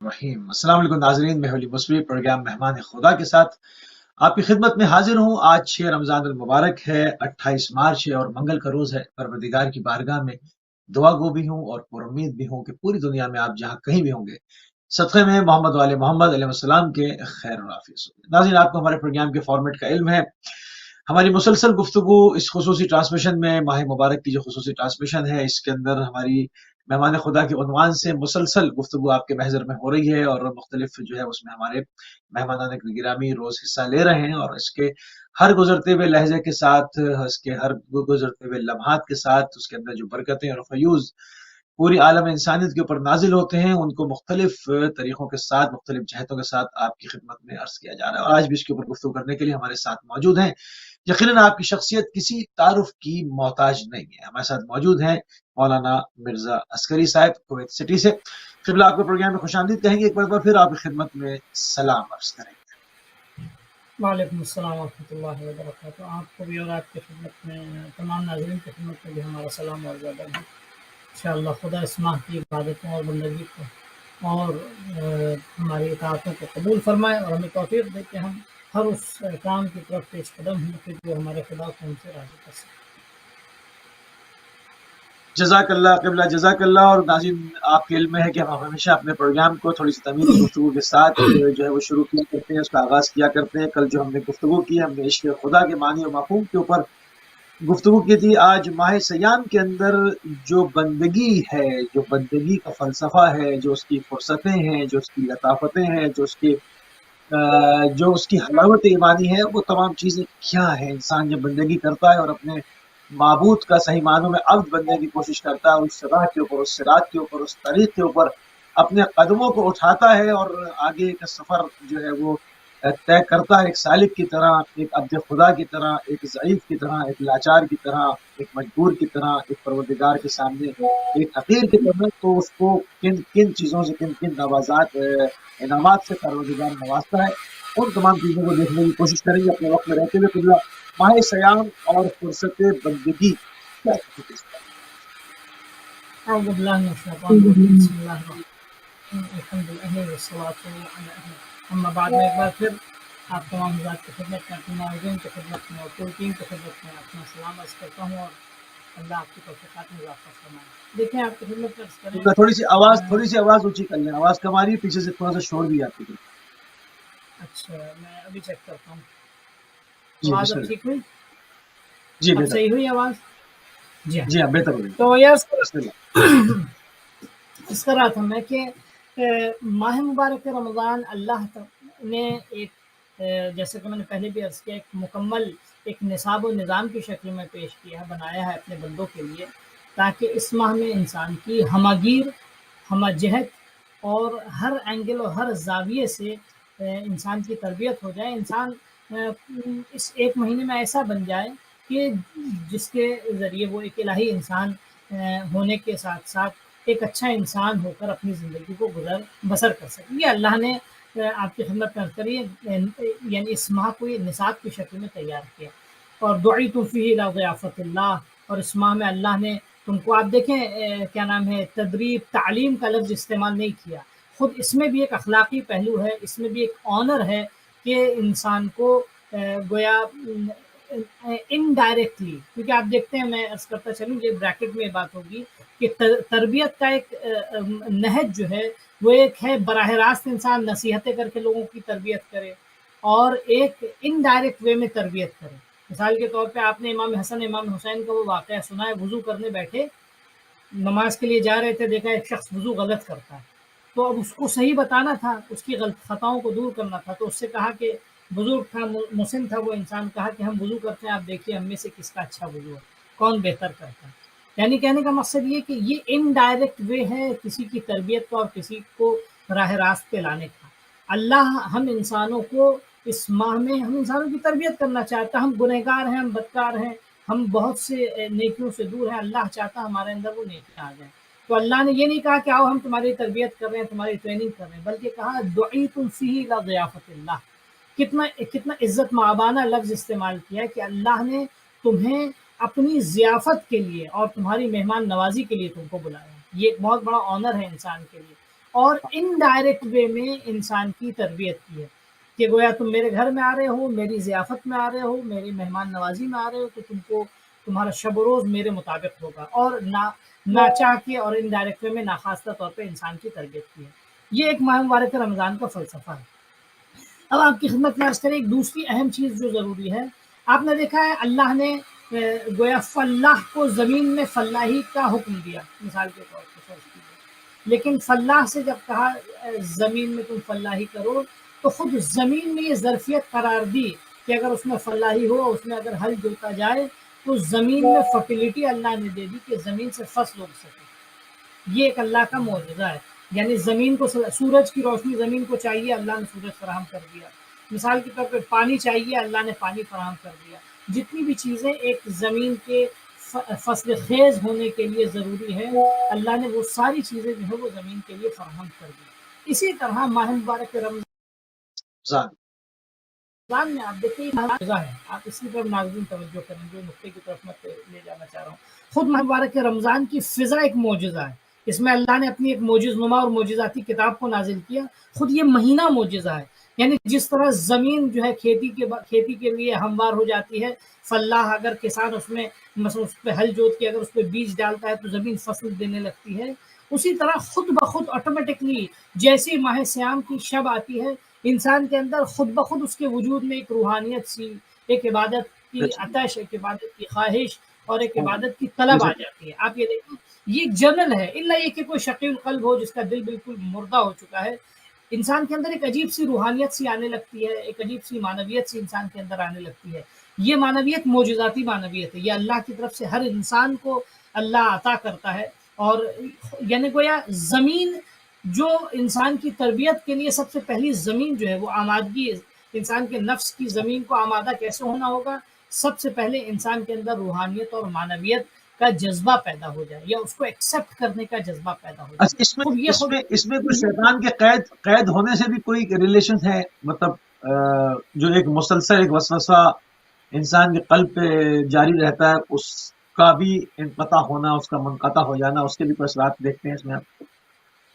رحیم السلام علیکم ناظرین، میں ولی مصری پروگرام مہمان خدا کے ساتھ آپ کی خدمت میں حاضر ہوں۔ آج 6 رمضان المبارک ہے، 28 مارچ ہے اور منگل کا روز ہے۔ پروردگار کی بارگاہ میں دعا گو بھی ہوں اور پر امید بھی ہوں کہ پوری دنیا میں آپ جہاں کہیں بھی ہوں گے، صدقے میں محمد والے محمد علیہ السلام کے خیر و عافیت ہوں۔ ناظرین، آپ کو ہمارے پروگرام کے فارمیٹ کا علم ہے۔ ہماری مسلسل گفتگو اس خصوصی ٹرانسمیشن میں، ماہ مبارک کی جو خصوصی ٹرانسمیشن ہے، اس کے اندر ہماری مہمان خدا کے عنوان سے مسلسل گفتگو آپ کے محضر میں ہو رہی ہے، اور مختلف جو ہے اس میں ہمارے مہمانان گرامی روز حصہ لے رہے ہیں، اور اس کے ہر گزرتے ہوئے لہجے کے ساتھ، اس کے ہر گزرتے ہوئے لمحات کے ساتھ، اس کے اندر جو برکتیں اور فیوز پوری عالم انسانیت کے اوپر نازل ہوتے ہیں، ان کو مختلف طریقوں کے ساتھ، مختلف جہتوں کے ساتھ آپ کی خدمت میں عرض کیا جا رہا ہے۔ اور آج بھی اس کے اوپر گفتگو کرنے کے لیے ہمارے ساتھ موجود ہیں۔ یقیناً آپ کی شخصیت کسی تعارف کی محتاج نہیں ہے۔ ہمارے ساتھ موجود ہیں مولانا مرزا عسکری صاحب، کویت سٹی سے۔ قبلہ آپ کو پروگرام میں خوش آمدید کہیں گے، ایک بار پھر آپ کی خدمت میں سلام عرض کریں گے۔ وعلیکم السلام ورحمۃ اللہ وبرکاتہ۔ آپ کو بھی اور آپ کی خدمت میں تمام ناظرین کی خدمت میں بھی ہمارا سلام اور ادب ہے۔ انشاءاللہ خدا اس ماہ کی عبادتوں اور بندگی کو اور ہماری اطاعتوں کو قبول فرمائے، اور ہمیں توفیق دے کہ ہم ہر اس کام کی طرف پیش قدم ہوں کہ جو ہمارے خدا کو ہم سے راضی کر سکے۔ جزاک اللہ قبلہ، جزاک اللہ۔ اور ناظرین، آپ کے علم میں ہے کہ ہم ہمیشہ اپنے پروگرام کو تھوڑی سی تمیزی گفتگو کے ساتھ جو ہے وہ شروع کیا کرتے ہیں، اس کا آغاز کیا کرتے ہیں۔ کل جو ہم نے گفتگو کی، ہم نے عشق خدا کے معنی و مفہوم کے اوپر گفتگو کی تھی۔ آج ماہ سیام کے اندر جو بندگی ہے، جو بندگی کا فلسفہ ہے، جو اس کی فرصتیں ہیں، جو اس کی لطافتیں ہیں، جو اس کی حلاوت ایمانی ہے، وہ تمام چیزیں کیا ہیں۔ انسان جب بندگی کرتا ہے اور اپنے معبود کا صحیح معنوں میں عبد بننے کی کوشش کرتا ہے، اس راہ کے اوپر، اس صراط کے اوپر، اس طریق کے اوپر اپنے قدموں کو اٹھاتا ہے اور آگے کا سفر جو ہے وہ طے کرتا ہے، ایک سالک کی طرح، ایک عبد خدا کی طرح، ایک ضعیف کی طرح، ایک لاچار کی طرح، ایک مجبور کی طرح، ایک پروردگار کے سامنے ایک حقیر کی طرح۔ تو اس کو کن کن چیزوں سے، کن کن انعامات سے پروردگار نوازتا ہے، ان تمام چیزوں کو دیکھنے کی کوشش کریں گے اپنے وقت میں رہتے ہوئے۔ قبلہ، ماہ سیام اور فرصت بندگی کیا ہے؟ اعوذ باللہ من الشیطان الرجیم، بسم اللہ الرحمن الرحیم، الحمد للہ والصلاۃ علی اما بعد۔ میں ایک بار پھر آپ تمام حضرات کی خدمت میں، اپنے ناظرین کی خدمت میں اور پوری ٹیم کی خدمت میں اپنا سلام عرض کرتا ہوں، اور اللہ آپ کی توفیقات میں اضافہ فرمائے۔ دیکھیں، آپ کی خدمت میں عرض کریں، تھوڑی سی آواز اونچی کر لیں، آواز کم آ رہی ہے، پیچھے سے تھوڑا سا شور بھی آتی ہے۔ اچھا میں ابھی چیک کرتا ہوں۔ جی آواز بسم اب اللہ۔ ٹھیک ہوئی؟ جی اب بہتر، صحیح ہوئی آواز؟ جی ہاں۔ جی ہاں بہتر ہو گئی، تو یہ بسم اللہ۔ اس کا رہا تھا میں کہ ماہ مبارک رمضان اللہ نے ایک، جیسے کہ میں نے پہلے بھی عرض کیا، ایک مکمل ایک نصاب و نظام کی شکل میں پیش کیا ہے، بنایا ہے اپنے بندوں کے لیے، تاکہ اس ماہ میں انسان کی ہمہ گیر، ہمہ جہت اور ہر اینگل اور ہر زاویے سے انسان کی تربیت ہو جائے۔ انسان اس ایک مہینے میں ایسا بن جائے کہ جس کے ذریعے وہ ایک الہی انسان ہونے کے ساتھ ساتھ ایک اچھا انسان ہو کر اپنی زندگی کو بسر کر سکے۔ یہ اللہ نے آپ کی خدمت میں کری، یعنی اس ماہ کو یہ نصاب کی شکل میں تیار کیا۔ اور دعیتم فیہ الی ضیافت اللہ، اور اس ماہ میں اللہ نے تم کو، آپ دیکھیں کیا نام ہے، تدریب، تعلیم کا لفظ استعمال نہیں کیا۔ خود اس میں بھی ایک اخلاقی پہلو ہے، اس میں بھی ایک آنر ہے کہ انسان کو گویا انڈائریکٹلی، کیونکہ آپ دیکھتے ہیں، میں عرض کرتا چلوں، یہ بریکٹ میں یہ بات ہوگی کہ تربیت کا ایک نہج جو ہے وہ ایک ہے براہ راست انسان نصیحتیں کر کے لوگوں کی تربیت کرے، اور ایک انڈائریکٹ وے میں تربیت کرے۔ مثال کے طور پہ آپ نے امام حسن امام حسین کا وہ واقعہ سنا ہے، وضو کرنے بیٹھے، نماز کے لیے جا رہے تھے، دیکھا ایک شخص وضو غلط کرتا ہے، تو اب اس کو صحیح بتانا تھا، اس کی غلط خطاؤں کو دور کرنا تھا، تو اس سے کہا کہ بزرگ تھا، مسن تھا وہ انسان، کہا کہ ہم وضو کرتے ہیں، آپ دیکھیے ہم میں سے کس کا اچھا وضو ہے، کون بہتر کرتا ہے۔ یعنی کہنے کا مقصد یہ کہ یہ انڈائریکٹ وے ہے کسی کی تربیت کا اور کسی کو راہ راست پہ لانے کا۔ اللہ ہم انسانوں کو اس ماہ میں، ہم انسانوں کی تربیت کرنا چاہتا ہے۔ ہم گنہگار ہیں، ہم بدکار ہیں، ہم بہت سے نیکیوں سے دور ہیں، اللہ چاہتا ہمارے اندر وہ نیکیاں آ جائیں۔ تو اللہ نے یہ نہیں کہا کہ آؤ ہم تمہاری تربیت کر رہے ہیں، تمہاری ٹریننگ کر رہے ہیں، بلکہ کہا دعیتم فیہ الی ضیافت اللہ۔ کتنا عزت مآبانہ لفظ استعمال کیا کہ اللہ نے تمہیں اپنی ضیافت کے لیے اور تمہاری مہمان نوازی کے لیے تم کو بلایا۔ یہ ایک بہت بڑا آنر ہے انسان کے لیے۔ اور انڈائریکٹ وے میں انسان کی تربیت کی ہے کہ گویا تم میرے گھر میں آ رہے ہو، میری ضیافت میں آ رہے ہو، میری مہمان نوازی میں آ رہے ہو، تو تم کو تمہارا شب و روز میرے مطابق ہوگا، اور نہ چاہ کے اور انڈائریکٹ وے میں ناخواستہ طور پہ انسان کی تربیت کی ہے۔ یہ ایک ماہ مبارک رمضان کا فلسفہ ہے۔ اب آپ کی خدمت میں عرض کریں ایک دوسری اہم چیز جو ضروری ہے، آپ نے دیکھا ہے اللہ نے گویا فلاح کو زمین میں فلاحی کا حکم دیا، مثال کے طور پر فرض کیجیے، لیکن فلاح سے جب کہا زمین میں تم فلاحی کرو، تو خود زمین میں یہ ظرفیت قرار دی کہ اگر اس میں فلاحی ہو، اس میں اگر ہل جوتا جائے، تو زمین میں فرٹیلیٹی اللہ نے دے دی کہ زمین سے فصل اگ سکے۔ یہ ایک اللہ کا معجزہ ہے، یعنی زمین کو سورج کی روشنی زمین کو چاہیے، اللہ نے سورج فراہم کر دیا، مثال کے طور پہ پانی چاہیے، اللہ نے پانی فراہم کر دیا۔ جتنی بھی چیزیں ایک زمین کے فصل خیز ہونے کے لیے ضروری ہے، اللہ نے وہ ساری چیزیں جو ہے وہ زمین کے لیے فراہم کر دی۔ اسی طرح ماہ مبارک رمضان میں آپ دیکھیں معجزہ ہے، آپ اسی پر ناظرین توجہ کریں، جو نقطے کی طرف میں لے جانا چاہ رہا ہوں۔ خود ماہ مبارک رمضان کی فضا ایک معجزہ ہے، اس میں اللہ نے اپنی ایک معجز نما اور معجزاتی کتاب کو نازل کیا۔ خود یہ مہینہ معجزہ ہے، یعنی جس طرح زمین جو ہے کھیتی کے لیے ہموار ہو جاتی ہے، فلاح اگر کسان اس میں مثلا اس پہ ہل جوت کے اگر اس پہ بیج ڈالتا ہے تو زمین فصل دینے لگتی ہے، اسی طرح خود بخود آٹومیٹکلی جیسی ماہ سیام کی شب آتی ہے، انسان کے اندر خود بخود اس کے وجود میں ایک روحانیت سی، ایک عبادت کی آتش، ایک عبادت کی خواہش اور ایک عبادت کی طلب آ جاتی ہے۔ آپ یہ دیکھیں، یہ ایک جنرل ہے، الا یہ کہ کوئی شقی القلب ہو جس کا دل بالکل مردہ ہو چکا ہے، انسان کے اندر ایک عجیب سی روحانیت سی آنے لگتی ہے، ایک عجیب سی معنویت سی انسان کے اندر آنے لگتی ہے۔ یہ معنویت معجزاتی معنویت ہے، یہ اللہ کی طرف سے ہر انسان کو اللہ عطا کرتا ہے، اور یعنی گویا زمین جو انسان کی تربیت کے لیے سب سے پہلی زمین جو ہے وہ آمادگی، انسان کے نفس کی زمین کو آمادہ کیسے ہونا ہوگا؟ سب سے پہلے انسان کے اندر روحانیت اور معنویت کا جذبہ پیدا ہو جائے، یا اس کو ایکسیپٹ کرنے کا جذبہ پیدا ہو اچھا، جائے۔ اس میں کوئی شیطان کے قید ہونے سے بھی کوئی ریلیشن ہے؟ مطلب جو ایک مسلسل ایک وسوسہ انسان کے قلب پہ جاری رہتا ہے، اس کا بھی انقطاع ہونا، اس کا منقطع ہو جانا، اس کے بھی کوئی اثرات دیکھتے ہیں اس میں آپ؟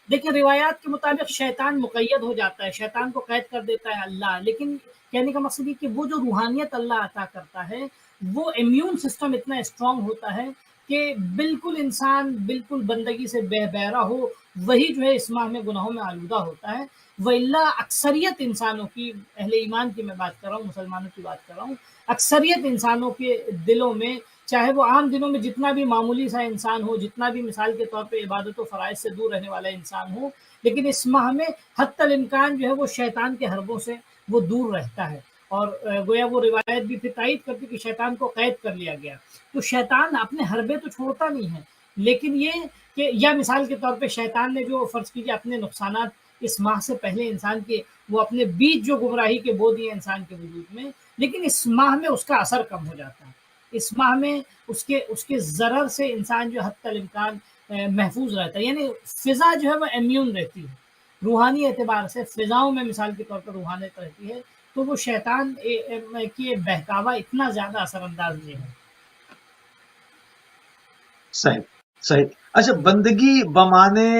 دیکھیں روایات کے مطابق شیطان مقید ہو جاتا ہے، شیطان کو قید کر دیتا ہے اللہ، لیکن کہنے کا مقصد یہ کہ وہ جو روحانیت اللہ عطا کرتا ہے، وہ امیون سسٹم اتنا اسٹرانگ ہوتا ہے کہ بالکل انسان بالکل بندگی سے بے بہرا ہو، وہی جو ہے اس ماہ میں گناہوں میں آلودہ ہوتا ہے۔ وَإِلَّا اکثریت انسانوں کی، اہل ایمان کی میں بات کر رہا ہوں، مسلمانوں کی بات کر رہا ہوں، اکثریت انسانوں کے دلوں میں، چاہے وہ عام دنوں میں جتنا بھی معمولی سا انسان ہو، جتنا بھی مثال کے طور پہ عبادت و فرائض سے دور رہنے والا انسان ہو، لیکن اس ماہ میں حتی الامکان جو ہے وہ شیطان کے حربوں سے وہ دور رہتا ہے، اور گویا وہ روایت بھی پھر تائید کرتی کہ شیطان کو قید کر لیا گیا۔ تو شیطان اپنے حربے تو چھوڑتا نہیں ہے، لیکن یہ کہ یا مثال کے طور پہ شیطان نے جو فرض کیجیے اپنے نقصانات اس ماہ سے پہلے انسان کے وہ اپنے بیج جو گمراہی کے بو دیے انسان کے وجود میں، لیکن اس ماہ میں اس کا اثر کم ہو جاتا ہے، اس ماہ میں اس کے ضرر سے انسان جو حتی الامکان محفوظ رہتا ہے، یعنی فضا جو ہے وہ امیون رہتی ہے روحانی اعتبار سے، فضاؤں میں مثال کے طور پر روحانیت رہتی ہے، تو وہ شیطان کی بہکاوا اتنا زیادہ اثر انداز نہیں ہے۔ صحیح صحیح۔ اچھا، بندگی بمانے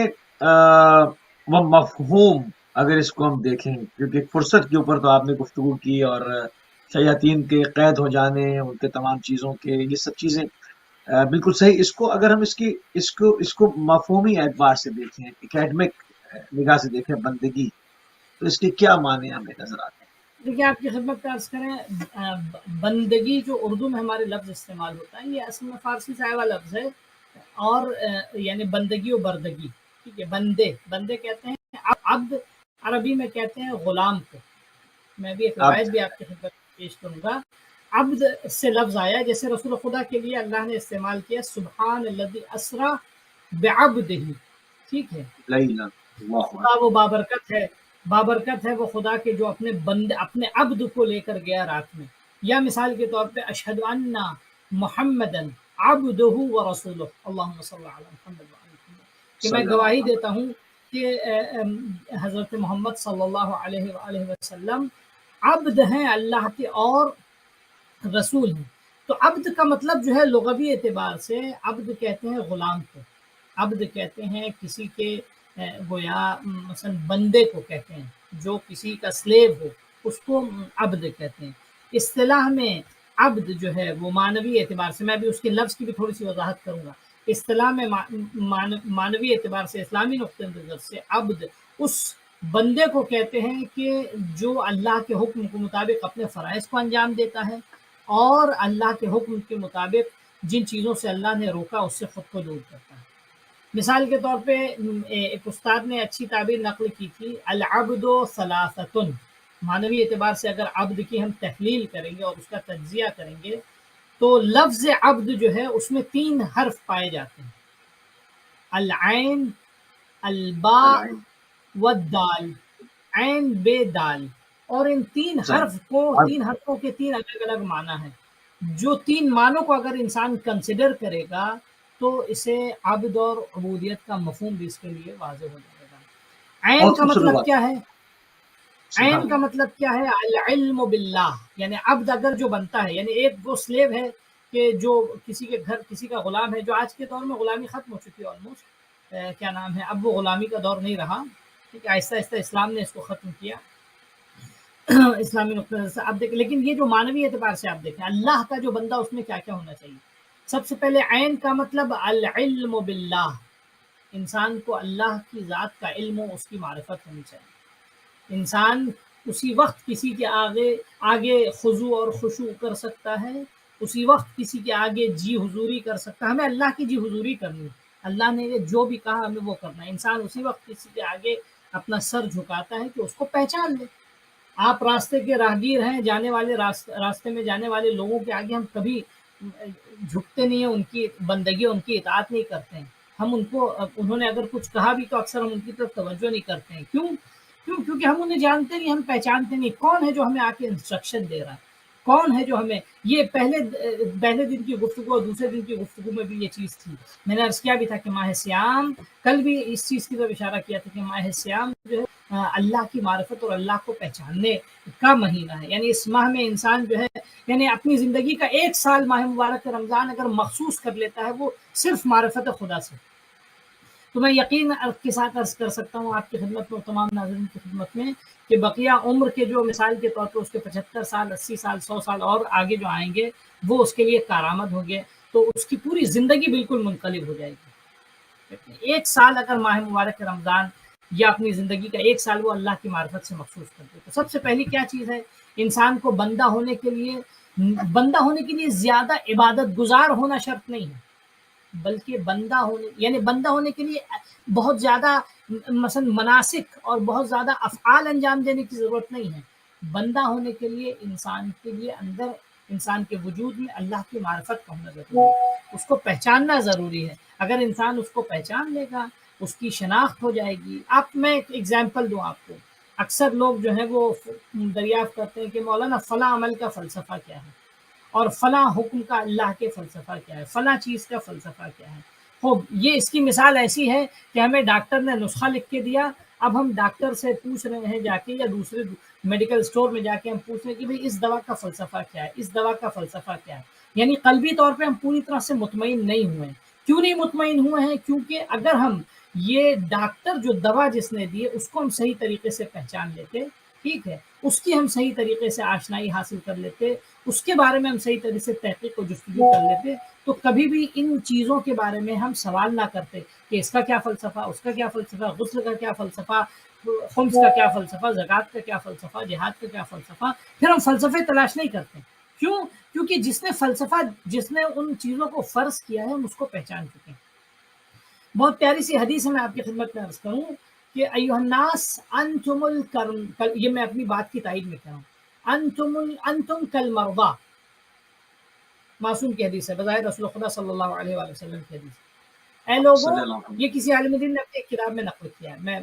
و مفہوم، اگر اس کو ہم دیکھیں، کیونکہ فرصت کے اوپر تو آپ نے گفتگو کی، اور شیاطین کے قید ہو جانے، ان کے تمام چیزوں کے، یہ سب چیزیں بالکل صحیح۔ اس کو اگر ہم اس کو مفہومی اعتبار سے دیکھیں، اکیڈمک نگاہ سے دیکھیں بندگی، تو اس کے کیا معنی ہمیں نظر آتے ہیں؟ دیکھیے آپ کی خدمت کا عرض کریں، بندگی جو اردو میں ہمارے لفظ استعمال ہوتا ہے، یہ اصل میں فارسی سے آیا ہوا لفظ ہے، اور یعنی بندگی و بردگی، ٹھیک ہے، بندے کہتے ہیں عبد، عربی میں کہتے ہیں غلام کو۔ میں بھی ایک روایت بھی آپ کی خدمت میں پیش کروں گا۔ عبد سے لفظ آیا، جیسے رسول خدا کے لیے اللہ نے استعمال کیا سبحان الذی اسری بعبدہ، ٹھیک ہے، خدا وہ بابرکت ہے وہ خدا کے جو اپنے بندے، اپنے عبد کو لے کر گیا رات میں، یا مثال کے طور پہ اشہد ان محمدن عبدہ و رسولہ، اللہم صلی علی محمد وعلی محمد، کہ میں گواہی دیتا ہوں کہ حضرت محمد صلی اللہ علیہ وآلہ وسلم عبد ہیں اللہ کے اور رسول ہیں۔ تو عبد کا مطلب جو ہے لغوی اعتبار سے عبد کہتے ہیں غلام کو، عبد کہتے ہیں کسی کے گویا مثلا بندے کو کہتے ہیں، جو کسی کا سلیو ہو اس کو عبد کہتے ہیں۔ اصطلاح میں عبد جو ہے وہ معنوی اعتبار سے، میں بھی اس کے لفظ کی بھی تھوڑی سی وضاحت کروں گا، اصطلاح میں معنوی اعتبار سے، اسلامی نقطۂ نظر سے عبد اس بندے کو کہتے ہیں کہ جو اللہ کے حکم کے مطابق اپنے فرائض کو انجام دیتا ہے اور اللہ کے حکم کے مطابق جن چیزوں سے اللہ نے روکا اس سے خود کو دور کرتا ہے۔ مثال کے طور پہ ایک استاد نے اچھی تعبیر نقل کی تھی، العبد ثلاثۃ، معنوی اعتبار سے اگر عبد کی ہم تحلیل کریں گے اور اس کا تجزیہ کریں گے تو لفظ عبد جو ہے اس میں 3 حرف پائے جاتے ہیں، العین، الباء والدال، عین بے دال، اور ان 3 حرف کو، 3 حرفوں کے 3 الگ الگ معنی ہیں۔ جو 3 معنوں کو اگر انسان کنسیڈر کرے گا تو اسے عبد اور عبودیت کا مفہوم بھی اس کے لیے واضح ہو جائے گا۔ عین کا مطلب کیا ہے؟ عین کا مطلب کیا ہے؟ العلم باللہ، یعنی عبد اگر جو بنتا ہے، یعنی ایک وہ سلیو ہے کہ جو کسی کے گھر کسی کا غلام ہے، جو آج کے دور میں غلامی ختم ہو چکی ہے آلموسٹ، کیا نام ہے، اب وہ غلامی کا دور نہیں رہا، ٹھیک ہے، آہستہ آہستہ اسلام نے اس کو ختم کیا اسلامی نقطۂ نظر سے آپ دیکھیں، لیکن یہ جو معنوی اعتبار سے آپ دیکھیں اللہ کا جو بندہ اس میں کیا کیا ہونا چاہیے۔ سب سے پہلے عین کا مطلب العلم باللہ، انسان کو اللہ کی ذات کا علم و اس کی معرفت ہونی چاہیے۔ انسان اسی وقت کسی کے آگے خضوع اور خشوع کر سکتا ہے، اسی وقت کسی کے آگے جی حضوری کر سکتا ہے۔ ہمیں اللہ کی جی حضوری کرنی ہے، اللہ نے جو بھی کہا ہمیں وہ کرنا ہے۔ انسان اسی وقت کسی کے آگے اپنا سر جھکاتا ہے کہ اس کو پہچان لے۔ آپ راستے کے راہگیر ہیں، جانے والے راستے میں جانے والے لوگوں کے آگے ہم کبھی جھکتے نہیں ہیں، ان کی بندگی ان کی اطاعت نہیں کرتے ہیں۔ ہم ان کو، انہوں نے اگر کچھ کہا بھی تو اکثر ہم ان کی طرف توجہ نہیں کرتے ہیں۔ کیونکہ ہم انہیں جانتے نہیں، ہم پہچانتے نہیں کون ہے جو ہمیں آ کے انسٹرکشن دے رہا ہے، کون ہے جو ہمیں، یہ پہلے دن کی گفتگو اور دوسرے دن کی گفتگو میں بھی یہ چیز تھی۔ میں نے عرض کیا بھی تھا کہ ماہ سیام، کل بھی اس چیز کی طرف اشارہ کیا تھا کہ ماہ سیام جو ہے اللہ کی معرفت اور اللہ کو پہچاننے کا مہینہ ہے۔ یعنی اس ماہ میں انسان جو ہے، یعنی اپنی زندگی کا 1 سال ماہ مبارک رمضان اگر مخصوص کر لیتا ہے وہ صرف معرفت خدا سے، تو میں یقین کے ساتھ عرض کر سکتا ہوں آپ کی خدمت میں، تمام ناظرین کی خدمت میں، کہ بقیہ عمر کے جو مثال کے طور پر اس کے 75 سال، 80 سال، 100 سال اور آگے جو آئیں گے وہ اس کے لیے کارآمد ہوں گے، تو اس کی پوری زندگی بالکل منقلب ہو جائے گی۔ 1 سال اگر ماہ مبارک رمضان یا اپنی زندگی کا 1 سال وہ اللہ کی معرفت سے مخصوص کر دے، تو سب سے پہلی کیا چیز ہے؟ انسان کو بندہ ہونے کے لیے زیادہ عبادت گزار ہونا شرط نہیں ہے، بلکہ بندہ ہونے کے لیے بہت زیادہ مثلا مناسک اور بہت زیادہ افعال انجام دینے کی ضرورت نہیں ہے۔ بندہ ہونے کے لیے انسان کے لیے اندر، انسان کے وجود میں اللہ کی معرفت کا ہونا ضروری ہے، اس کو پہچاننا ضروری ہے۔ اگر انسان اس کو پہچان لے گا، اس کی شناخت ہو جائے گی۔ میں ایک ایگزامپل دوں آپ کو، اکثر لوگ جو ہیں وہ دریافت کرتے ہیں کہ مولانا فلاں عمل کا فلسفہ کیا ہے، اور فلاں حکم کا اللہ کے فلسفہ کیا ہے، فلاں چیز کا فلسفہ کیا ہے۔ خوب، یہ اس کی مثال ایسی ہے کہ ہمیں ڈاکٹر نے نسخہ لکھ کے دیا، اب ہم ڈاکٹر سے پوچھ رہے ہیں جا کے، یا دوسرے میڈیکل اسٹور میں جا کے ہم پوچھ رہے ہیں کہ بھئی اس دوا کا فلسفہ کیا ہے، اس دوا کا فلسفہ کیا ہے۔ یعنی قلبی طور پہ ہم پوری طرح سے مطمئن نہیں ہوئے ہیں۔ کیوں نہیں مطمئن ہوئے ہیں؟ کیونکہ اگر ہم یہ ڈاکٹر جو دوا جس نے دی اس کو ہم صحیح طریقے سے پہچان لیتے، ٹھیک ہے، اس کی ہم صحیح طریقے سے آشنائی حاصل کر لیتے، اس کے بارے میں ہم صحیح طریقے سے تحقیق و جستجو کر لیتے، تو کبھی بھی ان چیزوں کے بارے میں ہم سوال نہ کرتے کہ اس کا کیا فلسفہ، اس کا کیا فلسفہ، غسل کا کیا فلسفہ، خمس کا کیا فلسفہ، زکوٰۃ کا کیا فلسفہ، جہاد کا کیا فلسفہ۔ پھر ہم فلسفے تلاش نہیں کرتے۔ کیونکہ جس نے ان چیزوں کو فرض کیا ہے ہم اس کو پہچان چکے ہیں۔ بہت پیاری سی حدیث ہے، میں آپ کی خدمت میں عرض کروں کہ ایھا الناس انتم یہ میں اپنی بات کی تائید میں کہہ رہا ہوں، انتم کالمرضی، معصوم کی حدیث ہے، بظاہر رسول خدا صلی اللہ علیہ وآلہ وسلم کی حدیث ہے۔ اے لوگوں، یہ کسی عالم دین نے اپنی کتاب میں نقل کیا ہے، میں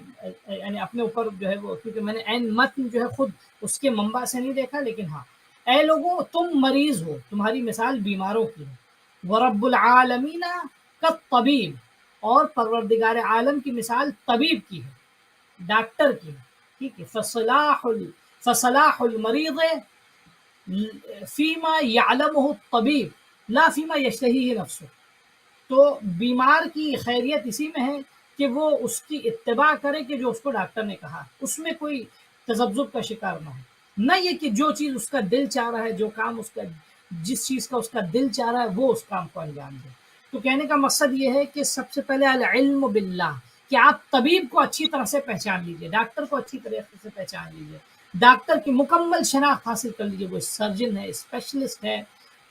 یعنی اپنے اوپر جو ہے وہ، کیونکہ میں نے عین متن جو ہے خود اس کے منبع سے نہیں دیکھا، لیکن ہاں، اے لوگوں تم مریض ہو، تمہاری مثال بیماروں کی ہے، ورب العالمین کالطبیب، اور پروردگار عالم کی مثال طبیب کی ہے، ڈاکٹر کی ہے، ٹھیک ہے۔ فصلاح المریض فیما یعلمہ الطبیب لا فیما یشتہیہ نفسہ، تو بیمار کی خیریت اسی میں ہے کہ وہ اس کی اتباع کرے کہ جو اس کو ڈاکٹر نے کہا، اس میں کوئی تذبذب کا شکار نہ ہو، نہ یہ کہ جو چیز اس کا دل چاہ رہا ہے، جو کام اس کا، جس چیز کا اس کا دل چاہ رہا ہے وہ اس کام کو انجام دے۔ تو کہنے کا مقصد یہ ہے کہ سب سے پہلے العلم باللہ، کہ آپ طبیب کو اچھی طرح سے پہچان لیجئے، ڈاکٹر کو اچھی طریقے سے پہچان لیجئے، ڈاکٹر کی مکمل شناخت حاصل کر لیجئے، وہ سرجن ہے، اسپیشلسٹ ہے،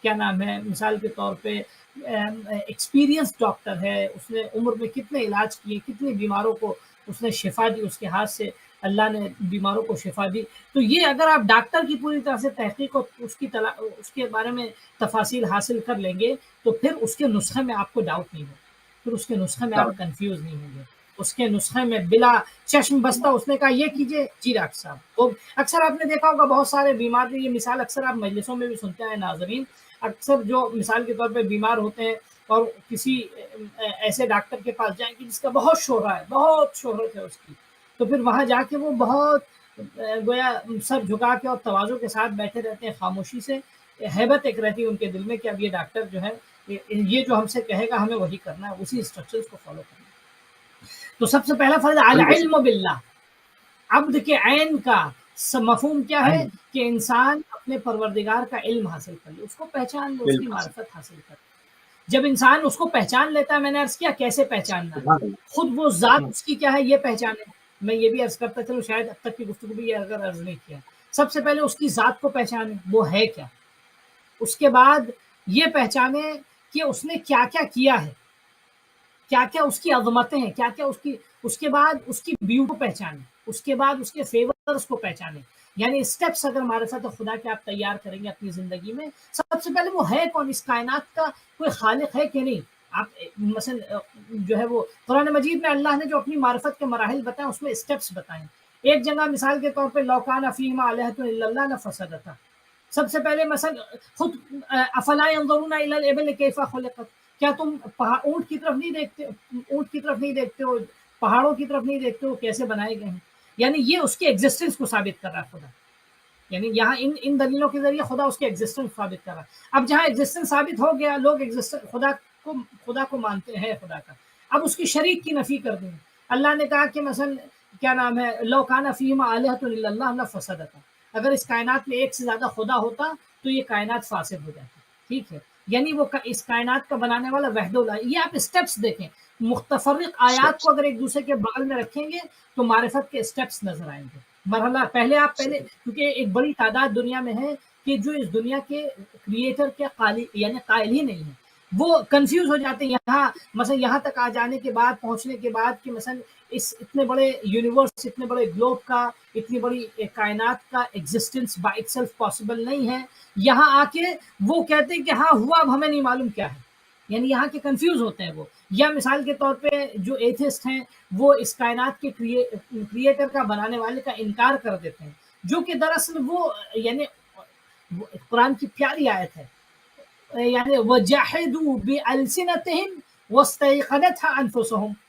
کیا نام ہے، مثال کے طور پہ ایکسپیرینس ڈاکٹر ہے، اس نے عمر میں کتنے علاج کیے، کتنے بیماروں کو اس نے شفا دی، اس کے ہاتھ سے اللہ نے بیماروں کو شفا دی۔ تو یہ اگر آپ ڈاکٹر کی پوری طرح سے تحقیق اور اس کے بارے میں تفاصیل حاصل کر لیں گے تو پھر اس کے نسخے میں آپ کو ڈاؤٹ نہیں ہوگا، پھر اس کے نسخے میں آپ کنفیوز نہیں ہوں گے، اس کے نسخے میں بلا چشم بستہ اس نے کہا یہ کیجئے، جی ڈاکٹر صاحب۔ وہ اکثر آپ نے دیکھا ہوگا بہت سارے بیمار، یہ مثال اکثر آپ مجلسوں میں بھی سنتے ہیں ناظرین، اکثر جو مثال کے طور پہ بیمار ہوتے ہیں اور کسی ایسے ڈاکٹر کے پاس جائیں کہ جس کا بہت شہرہ ہے، بہت شہرت ہے اس کی، تو پھر وہاں جا کے وہ بہت گویا سر جھکا کے اور تواضع کے ساتھ بیٹھے رہتے ہیں، خاموشی سے، ہیبت ایک رہتی ہے ان کے دل میں کہ اب یہ ڈاکٹر جو ہے یہ جو ہم سے کہے گا ہمیں وہی کرنا ہے، اسی انسٹرکشنز کو فالو کرنا ہے۔ تو سب سے پہلا فرض العلم باللہ، عبد کے عین کا مفہوم کیا ہے کہ انسان اپنے پروردگار کا علم حاصل کر لے، اس کو پہچان لے، اس کی معرفت حاصل کر لے۔ جب انسان اس کو پہچان لیتا ہے، میں نے عرض کیا کیسے پہچاننا ہے، خود وہ ذات اس کی کیا ہے یہ پہچانے۔ میں یہ بھی عرض کرتا چلوں، شاید اب تک کی گفتگو بھی یہ اگر عرض نہیں کیا، سب سے پہلے اس کی ذات کو پہچانے، وہ ہے کیا، اس کے بعد یہ پہچانے کہ اس نے کیا کیا کیا ہے، کیا کیا اس کی عظمتیں ہیں، کیا کیا اس کے بعد اس کی بیوٹی کو پہچانے، اس کے بعد اس کے فیورز کو پہچانے۔ یعنی اسٹیپس اگر معرفت خدا کے آپ تیار کریں گے اپنی زندگی میں، سب سے پہلے وہ ہے کون، اس کائنات کا کوئی خالق ہے کہ نہیں۔ آپ مثلا جو ہے وہ قرآن مجید میں اللہ نے جو اپنی معرفت کے مراحل بتائے اس میں اسٹیپس بتائیں۔ ایک جگہ مثال کے طور پہ لو کان فیہما آلہۃ الا اللہ لفسدتا، سب سے پہلے مثلا خود افلا ينظرون الى الابل كيف خلقت، کیا تم اونٹ کی طرف نہیں دیکھتے، اونٹ کی طرف نہیں دیکھتے ہو، پہاڑوں کی طرف نہیں دیکھتے ہو کیسے بنائے گئے ہیں۔ یعنی یہ اس کی ایگزسٹنس کو ثابت کر رہا ہے خدا، یعنی یہاں ان دلیلوں کے ذریعے خدا اس کے ایگزسٹنس ثابت کر رہا ہے۔ اب جہاں ایگزسٹنس ثابت ہو گیا، لوگ خدا کو مانتے ہیں، خدا کا، اب اس کی شریک کی نفی کر دیں۔ اللہ نے کہا کہ مثلا کیا نام ہے، لو کان فیہما آلہۃ الا اللہ لفسدتا، اگر اس کائنات میں ایک سے زیادہ خدا ہوتا تو یہ کائنات فاسد ہو جاتی، ٹھیک ہے۔ یعنی وہ اس کائنات کا بنانے والا وحدہ لا، یہ آپ اسٹیپس دیکھیں، متفرق آیات کو اگر ایک دوسرے کے بغل میں رکھیں گے تو معرفت کے اسٹیپس نظر آئیں گے۔ مرحلہ پہلے آپ کیونکہ ایک بڑی تعداد دنیا میں ہے کہ جو اس دنیا کے کریٹر کے یعنی قائل ہی نہیں ہے، وہ کنفیوز ہو جاتے ہیں یہاں مثلا یہاں تک آ جانے کے بعد، پہنچنے کے بعد کہ مثلا اس اتنے بڑے یونیورس، اتنے بڑے گلوب کا، اتنی بڑی کائنات کا existence by it self possible نہیں ہے، یہاں آ کے وہ کہتے ہیں کہ ہاں ہوا، اب ہمیں نہیں معلوم کیا ہے، یعنی یہاں کے کنفیوز ہوتے ہیں وہ۔ یا مثال کے طور پہ جو ایتھسٹ ہیں وہ اس کائنات کے کریٹر کا، بنانے والے کا انکار کر دیتے ہیں، جو کہ دراصل وہ یعنی قرآن کی پیاری آیت ہے، یعنی وَجَحِدُوا بِأَلْسِنَتِهِمْ وَاسْتَيْقَنَتْهَا أَنفُسُهُمْ،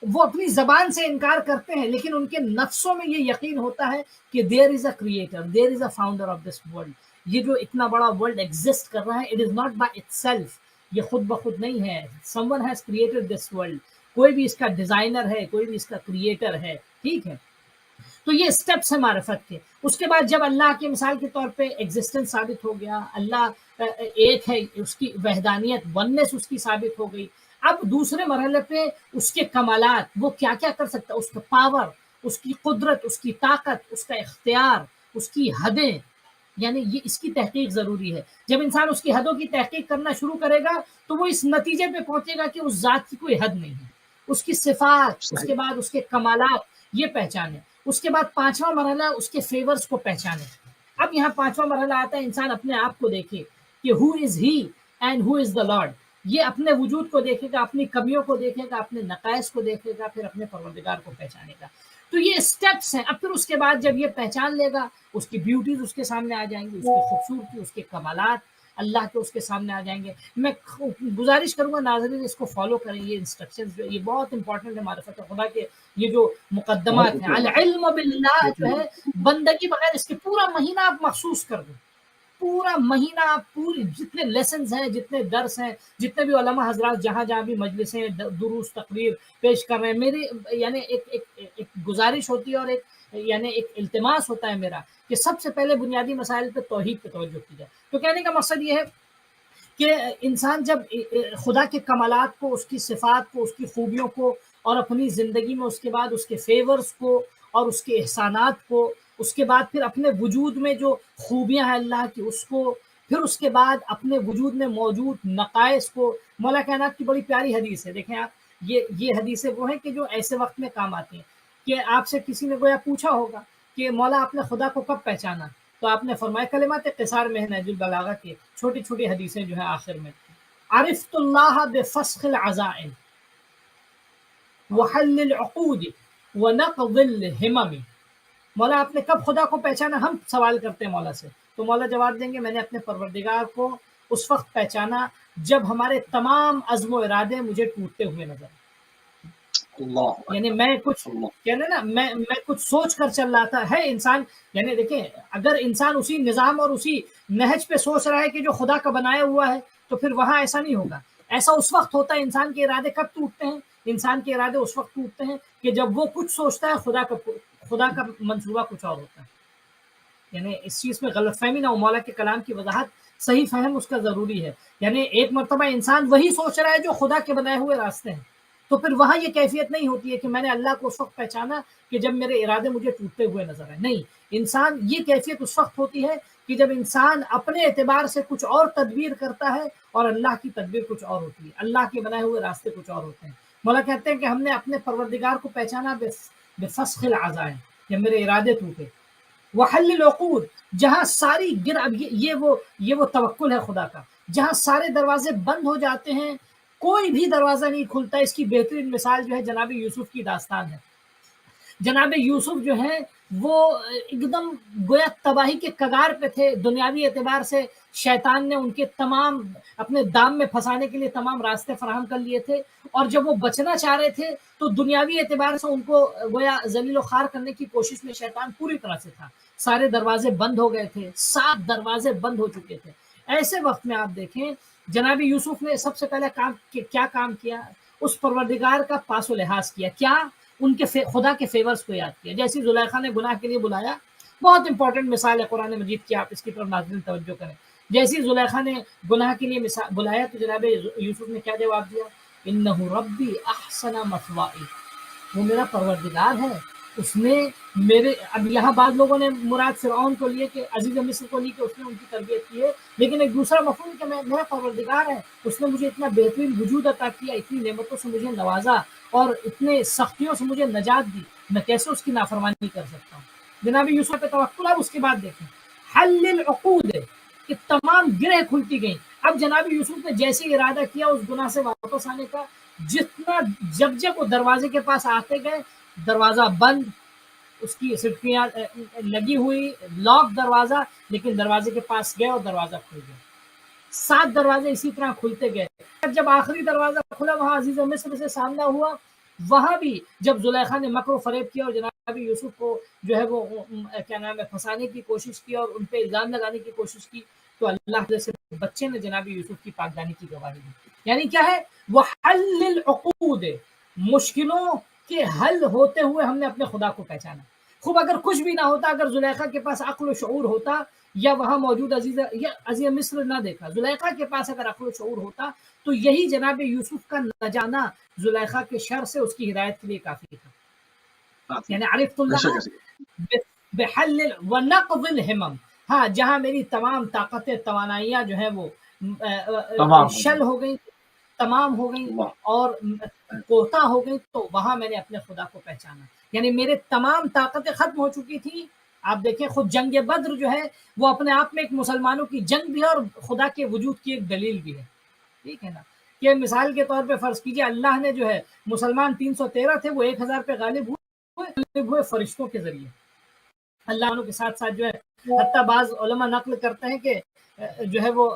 وہ اپنی زبان سے انکار کرتے ہیں لیکن ان کے نفسوں میں یہ یقین ہوتا ہے کہ there is a creator, there is a founder of this world، یہ جو اتنا بڑا ورلڈ ایگزسٹ کر رہا ہے it is not by itself، یہ خود بخود نہیں ہے، someone has created this world، کوئی بھی اس کا ڈیزائنر ہے، کوئی بھی اس کا کریٹر ہے، ٹھیک ہے۔ تو یہ اسٹیپس ہیں معرفت کے۔ اس کے بعد جب اللہ کی مثال کے طور پہ ایگزسٹنس ثابت ہو گیا، اللہ ایک ہے، اس کی وحدانیت، وننس اس کی ثابت ہو گئی، اب دوسرے مرحلے پہ اس کے کمالات، وہ کیا کیا کر سکتا ہے، اس کا پاور، اس کی قدرت، اس کی طاقت، اس کا اختیار، اس کی حدیں، یعنی یہ اس کی تحقیق ضروری ہے۔ جب انسان اس کی حدوں کی تحقیق کرنا شروع کرے گا تو وہ اس نتیجے پہ پہنچے گا کہ اس ذات کی کوئی حد نہیں ہے، اس کی صفات، اس کے بعد اس کے کمالات یہ پہچانے۔ اس کے بعد پانچواں مرحلہ اس کے فیورز کو پہچانے۔ اب یہاں پانچواں مرحلہ آتا ہے انسان اپنے آپ کو دیکھے کہ ہو از ہی and who is the lord, یہ اپنے وجود کو دیکھے گا، اپنی کمیوں کو دیکھے گا، اپنے نقائص کو دیکھے گا، پھر اپنے پروردگار کو پہچانے گا۔ تو یہ اسٹیپس ہیں۔ اب پھر اس کے بعد جب یہ پہچان لے گا، اس کی بیوٹیز اس کے سامنے آ جائیں گی، اس کی خوبصورتی، اس کے کمالات اللہ کے اس کے سامنے آ جائیں گے۔ میں گزارش کروں گا ناظرین اس کو فالو کریں، یہ انسٹرکشنز جو یہ بہت امپورٹنٹ ہے معرفت خدا کے، یہ جو مقدمات ہیں۔ العلم باللہ جو ہے بندگی بغیر اس کے پورا مہینہ آپ مخصوص کر دیں، پورا مہینہ آپ پوری جتنے لیسنز ہیں، جتنے درس ہیں، جتنے بھی علماء حضرات جہاں بھی مجلسیں دروس تقریر پیش کر رہے ہیں، میری یعنی ایک گزارش ہوتی ہے اور ایک التماس ہوتا ہے میرا کہ سب سے پہلے بنیادی مسائل پہ توحید پہ توجہ کی جائے. تو کہنے کا مقصد یہ ہے کہ انسان جب خدا کے کمالات کو، اس کی صفات کو، اس کی خوبیوں کو، اور اپنی زندگی میں اس کے بعد اس کے فیورز کو اور اس کے احسانات کو، اس کے بعد پھر اپنے وجود میں جو خوبیاں ہیں اللہ کی اس کو، پھر اس کے بعد اپنے وجود میں موجود نقائص کو. مولا کائنات کی بڑی پیاری حدیث ہے، دیکھیں آپ، یہ حدیثیں وہ ہیں کہ جو ایسے وقت میں کام آتی ہیں کہ آپ سے کسی نے گویا پوچھا ہوگا کہ مولا آپ نے خدا کو کب پہچانا، تو آپ نے فرمایا کلمات قصار میں ہے نہج البلاغہ کی چھوٹی چھوٹی حدیثیں جو ہیں آخر میں، عرفت اللہ بفسخ العزائم وحل العقود ونقض الہمم. مولا آپ نے کب خدا کو پہچانا، ہم سوال کرتے ہیں مولا سے، تو مولا جواب دیں گے میں نے اپنے پروردگار کو اس وقت پہچانا جب ہمارے تمام عزم و ارادے مجھے ٹوٹتے ہوئے نظر آئے. یعنی میں کچھ کہنے نا میں کچھ سوچ کر چل رہا تھا ہے انسان. یعنی دیکھیں اگر انسان اسی نظام اور اسی نہج پہ سوچ رہا ہے کہ جو خدا کا بنایا ہوا ہے تو پھر وہاں ایسا نہیں ہوگا. ایسا اس وقت ہوتا ہے، انسان کے ارادے کب ٹوٹتے ہیں؟ انسان کے ارادے اس وقت ٹوٹتے ہیں کہ جب وہ کچھ سوچتا ہے خدا کا منصوبہ کچھ اور ہوتا ہے. یعنی اس چیز میں غلط فہمی نہ ہو، مولا کے کلام کی وضاحت صحیح فہم اس کا ضروری ہے. یعنی ایک مرتبہ انسان وہی سوچ رہا ہے جو خدا کے بنائے ہوئے راستے ہیں، تو پھر وہاں یہ کیفیت نہیں ہوتی ہے کہ میں نے اللہ کو اس وقت پہچانا کہ جب میرے ارادے مجھے ٹوٹتے ہوئے نظر آئے. نہیں، انسان یہ کیفیت اس وقت ہوتی ہے کہ جب انسان اپنے اعتبار سے کچھ اور تدبیر کرتا ہے اور اللہ کی تدبیر کچھ اور ہوتی ہے، اللہ کے بنائے ہوئے راستے کچھ اور ہوتے ہیں. مولا کہتے ہیں کہ ہم نے اپنے پروردگار کو پہچانا بفسخ العزائم، جب میرے ارادے ٹوٹے، وحل العقود، جہاں ساری اب یہ وہ توکل ہے خدا کا، جہاں سارے دروازے بند ہو جاتے ہیں، کوئی بھی دروازہ نہیں کھلتا. اس کی بہترین مثال جو ہے جناب یوسف کی داستان ہے. جناب یوسف جو ہے وہ ایک دم گویا تباہی کے کگار پہ تھے. دنیاوی اعتبار سے شیطان نے ان کے تمام اپنے دام میں پھنسانے کے لیے تمام راستے فراہم کر لیے تھے، اور جب وہ بچنا چاہ رہے تھے تو دنیاوی اعتبار سے ان کو گویا ذلیل و خوار کرنے کی کوشش میں شیطان پوری طرح سے تھا. سارے دروازے بند ہو گئے تھے، 7 دروازے بند ہو چکے تھے. ایسے وقت میں آپ دیکھیں جناب یوسف نے سب سے پہلے کیا کام کیا؟ اس پروردگار کا پاس و لحاظ کیا. کیا؟ ان کے خدا کے فیورز کو یاد کیا. جیسی زلیخا نے گناہ کے لیے بلایا، بہت امپورٹنٹ مثال ہے قرآن مجید کی، آپ اس کی طرف ناظرین توجہ کریں. جیسی زلیخا نے گناہ کے لیے بلایا تو جناب یوسف نے کیا جواب دیا؟ انہ ربی احسن مثوائی، وہ میرا پروردگار ہے، اس نے میرے. اب یہاں بعض لوگوں نے مراد فرعون کو لیے کہ عزیز مصر کو لی کہ اس نے ان کی تربیت کی ہے، لیکن ایک دوسرا مفہوم کہ میرا پروردگار ہے، اس نے مجھے اتنا بہترین وجود عطا کیا، اتنی نعمتوں سے مجھے نوازا اور اتنے سختیوں سے مجھے نجات دی، میں کیسے اس کی نافرمانی کر سکتا ہوں. جناب یوسف پہ توکل. اب اس کے بعد دیکھیں حل العقود، کہ تمام گرہ کھلتی گئیں. اب جناب یوسف نے جیسے ارادہ کیا اس گناہ سے واپس آنے کا، جتنا جب وہ دروازے کے پاس آتے گئے دروازہ بند، اس کی سٹکیاں لگی ہوئی، لاک دروازہ، لیکن دروازے کے پاس گئے اور دروازہ کھل گیا. 7 دروازے اسی طرح کھلتے گئے. جب آخری دروازہ کھلا وہاں عزیز مصر سے سامنا ہوا، وہاں بھی جب زلیخا نے مکر و فریب کیا اور جناب یوسف کو جو ہے وہ کیا نام ہے پھنسانے کی کوشش کی اور ان پہ الزام لگانے کی کوشش کی، تو اللہ جیسے بچے نے جناب یوسف کی پاکدانی کی گواہی دی. یعنی کیا ہے؟ وہ حل العقود، مشکلوں کے حل ہوتے ہوئے ہم نے اپنے خدا کو پہچانا. خوب اگر کچھ بھی نہ ہوتا، اگر زلیخا کے پاس عقل و شعور ہوتا، یا وہاں موجود عزیز مصر نہ دیکھا، زلیخا کے پاس اگر عقل و شعور ہوتا تو یہی جناب یوسف کا نہ جانا زلیخا کے شر سے اس کی ہدایت کے لیے کافی تھا. یعنی عرفت اللہ بحل ونقض الہمم، ہاں جہاں میری تمام طاقتیں توانائیاں جو ہیں وہ شل ہو گئی، تمام ہو گئی اور کوتا ہو گئی، تو وہاں میں نے اپنے خدا کو پہچانا. یعنی میرے تمام طاقتیں ختم ہو چکی تھی. آپ دیکھیں خود جنگ بدر جو ہے وہ اپنے آپ میں ایک مسلمانوں کی جنگ بھی ہے اور خدا کے وجود کی ایک دلیل بھی ہے. ٹھیک ہے نا؟ کہ مثال کے طور پہ فرض کیجئے اللہ نے جو ہے مسلمان 313 تھے، وہ 1000 پہ غالب ہوئے فرشتوں کے ذریعے. اللہ عنہ کے ساتھ ساتھ جو ہے حتیٰ بعض علماء نقل کرتے ہیں کہ جو ہے وہ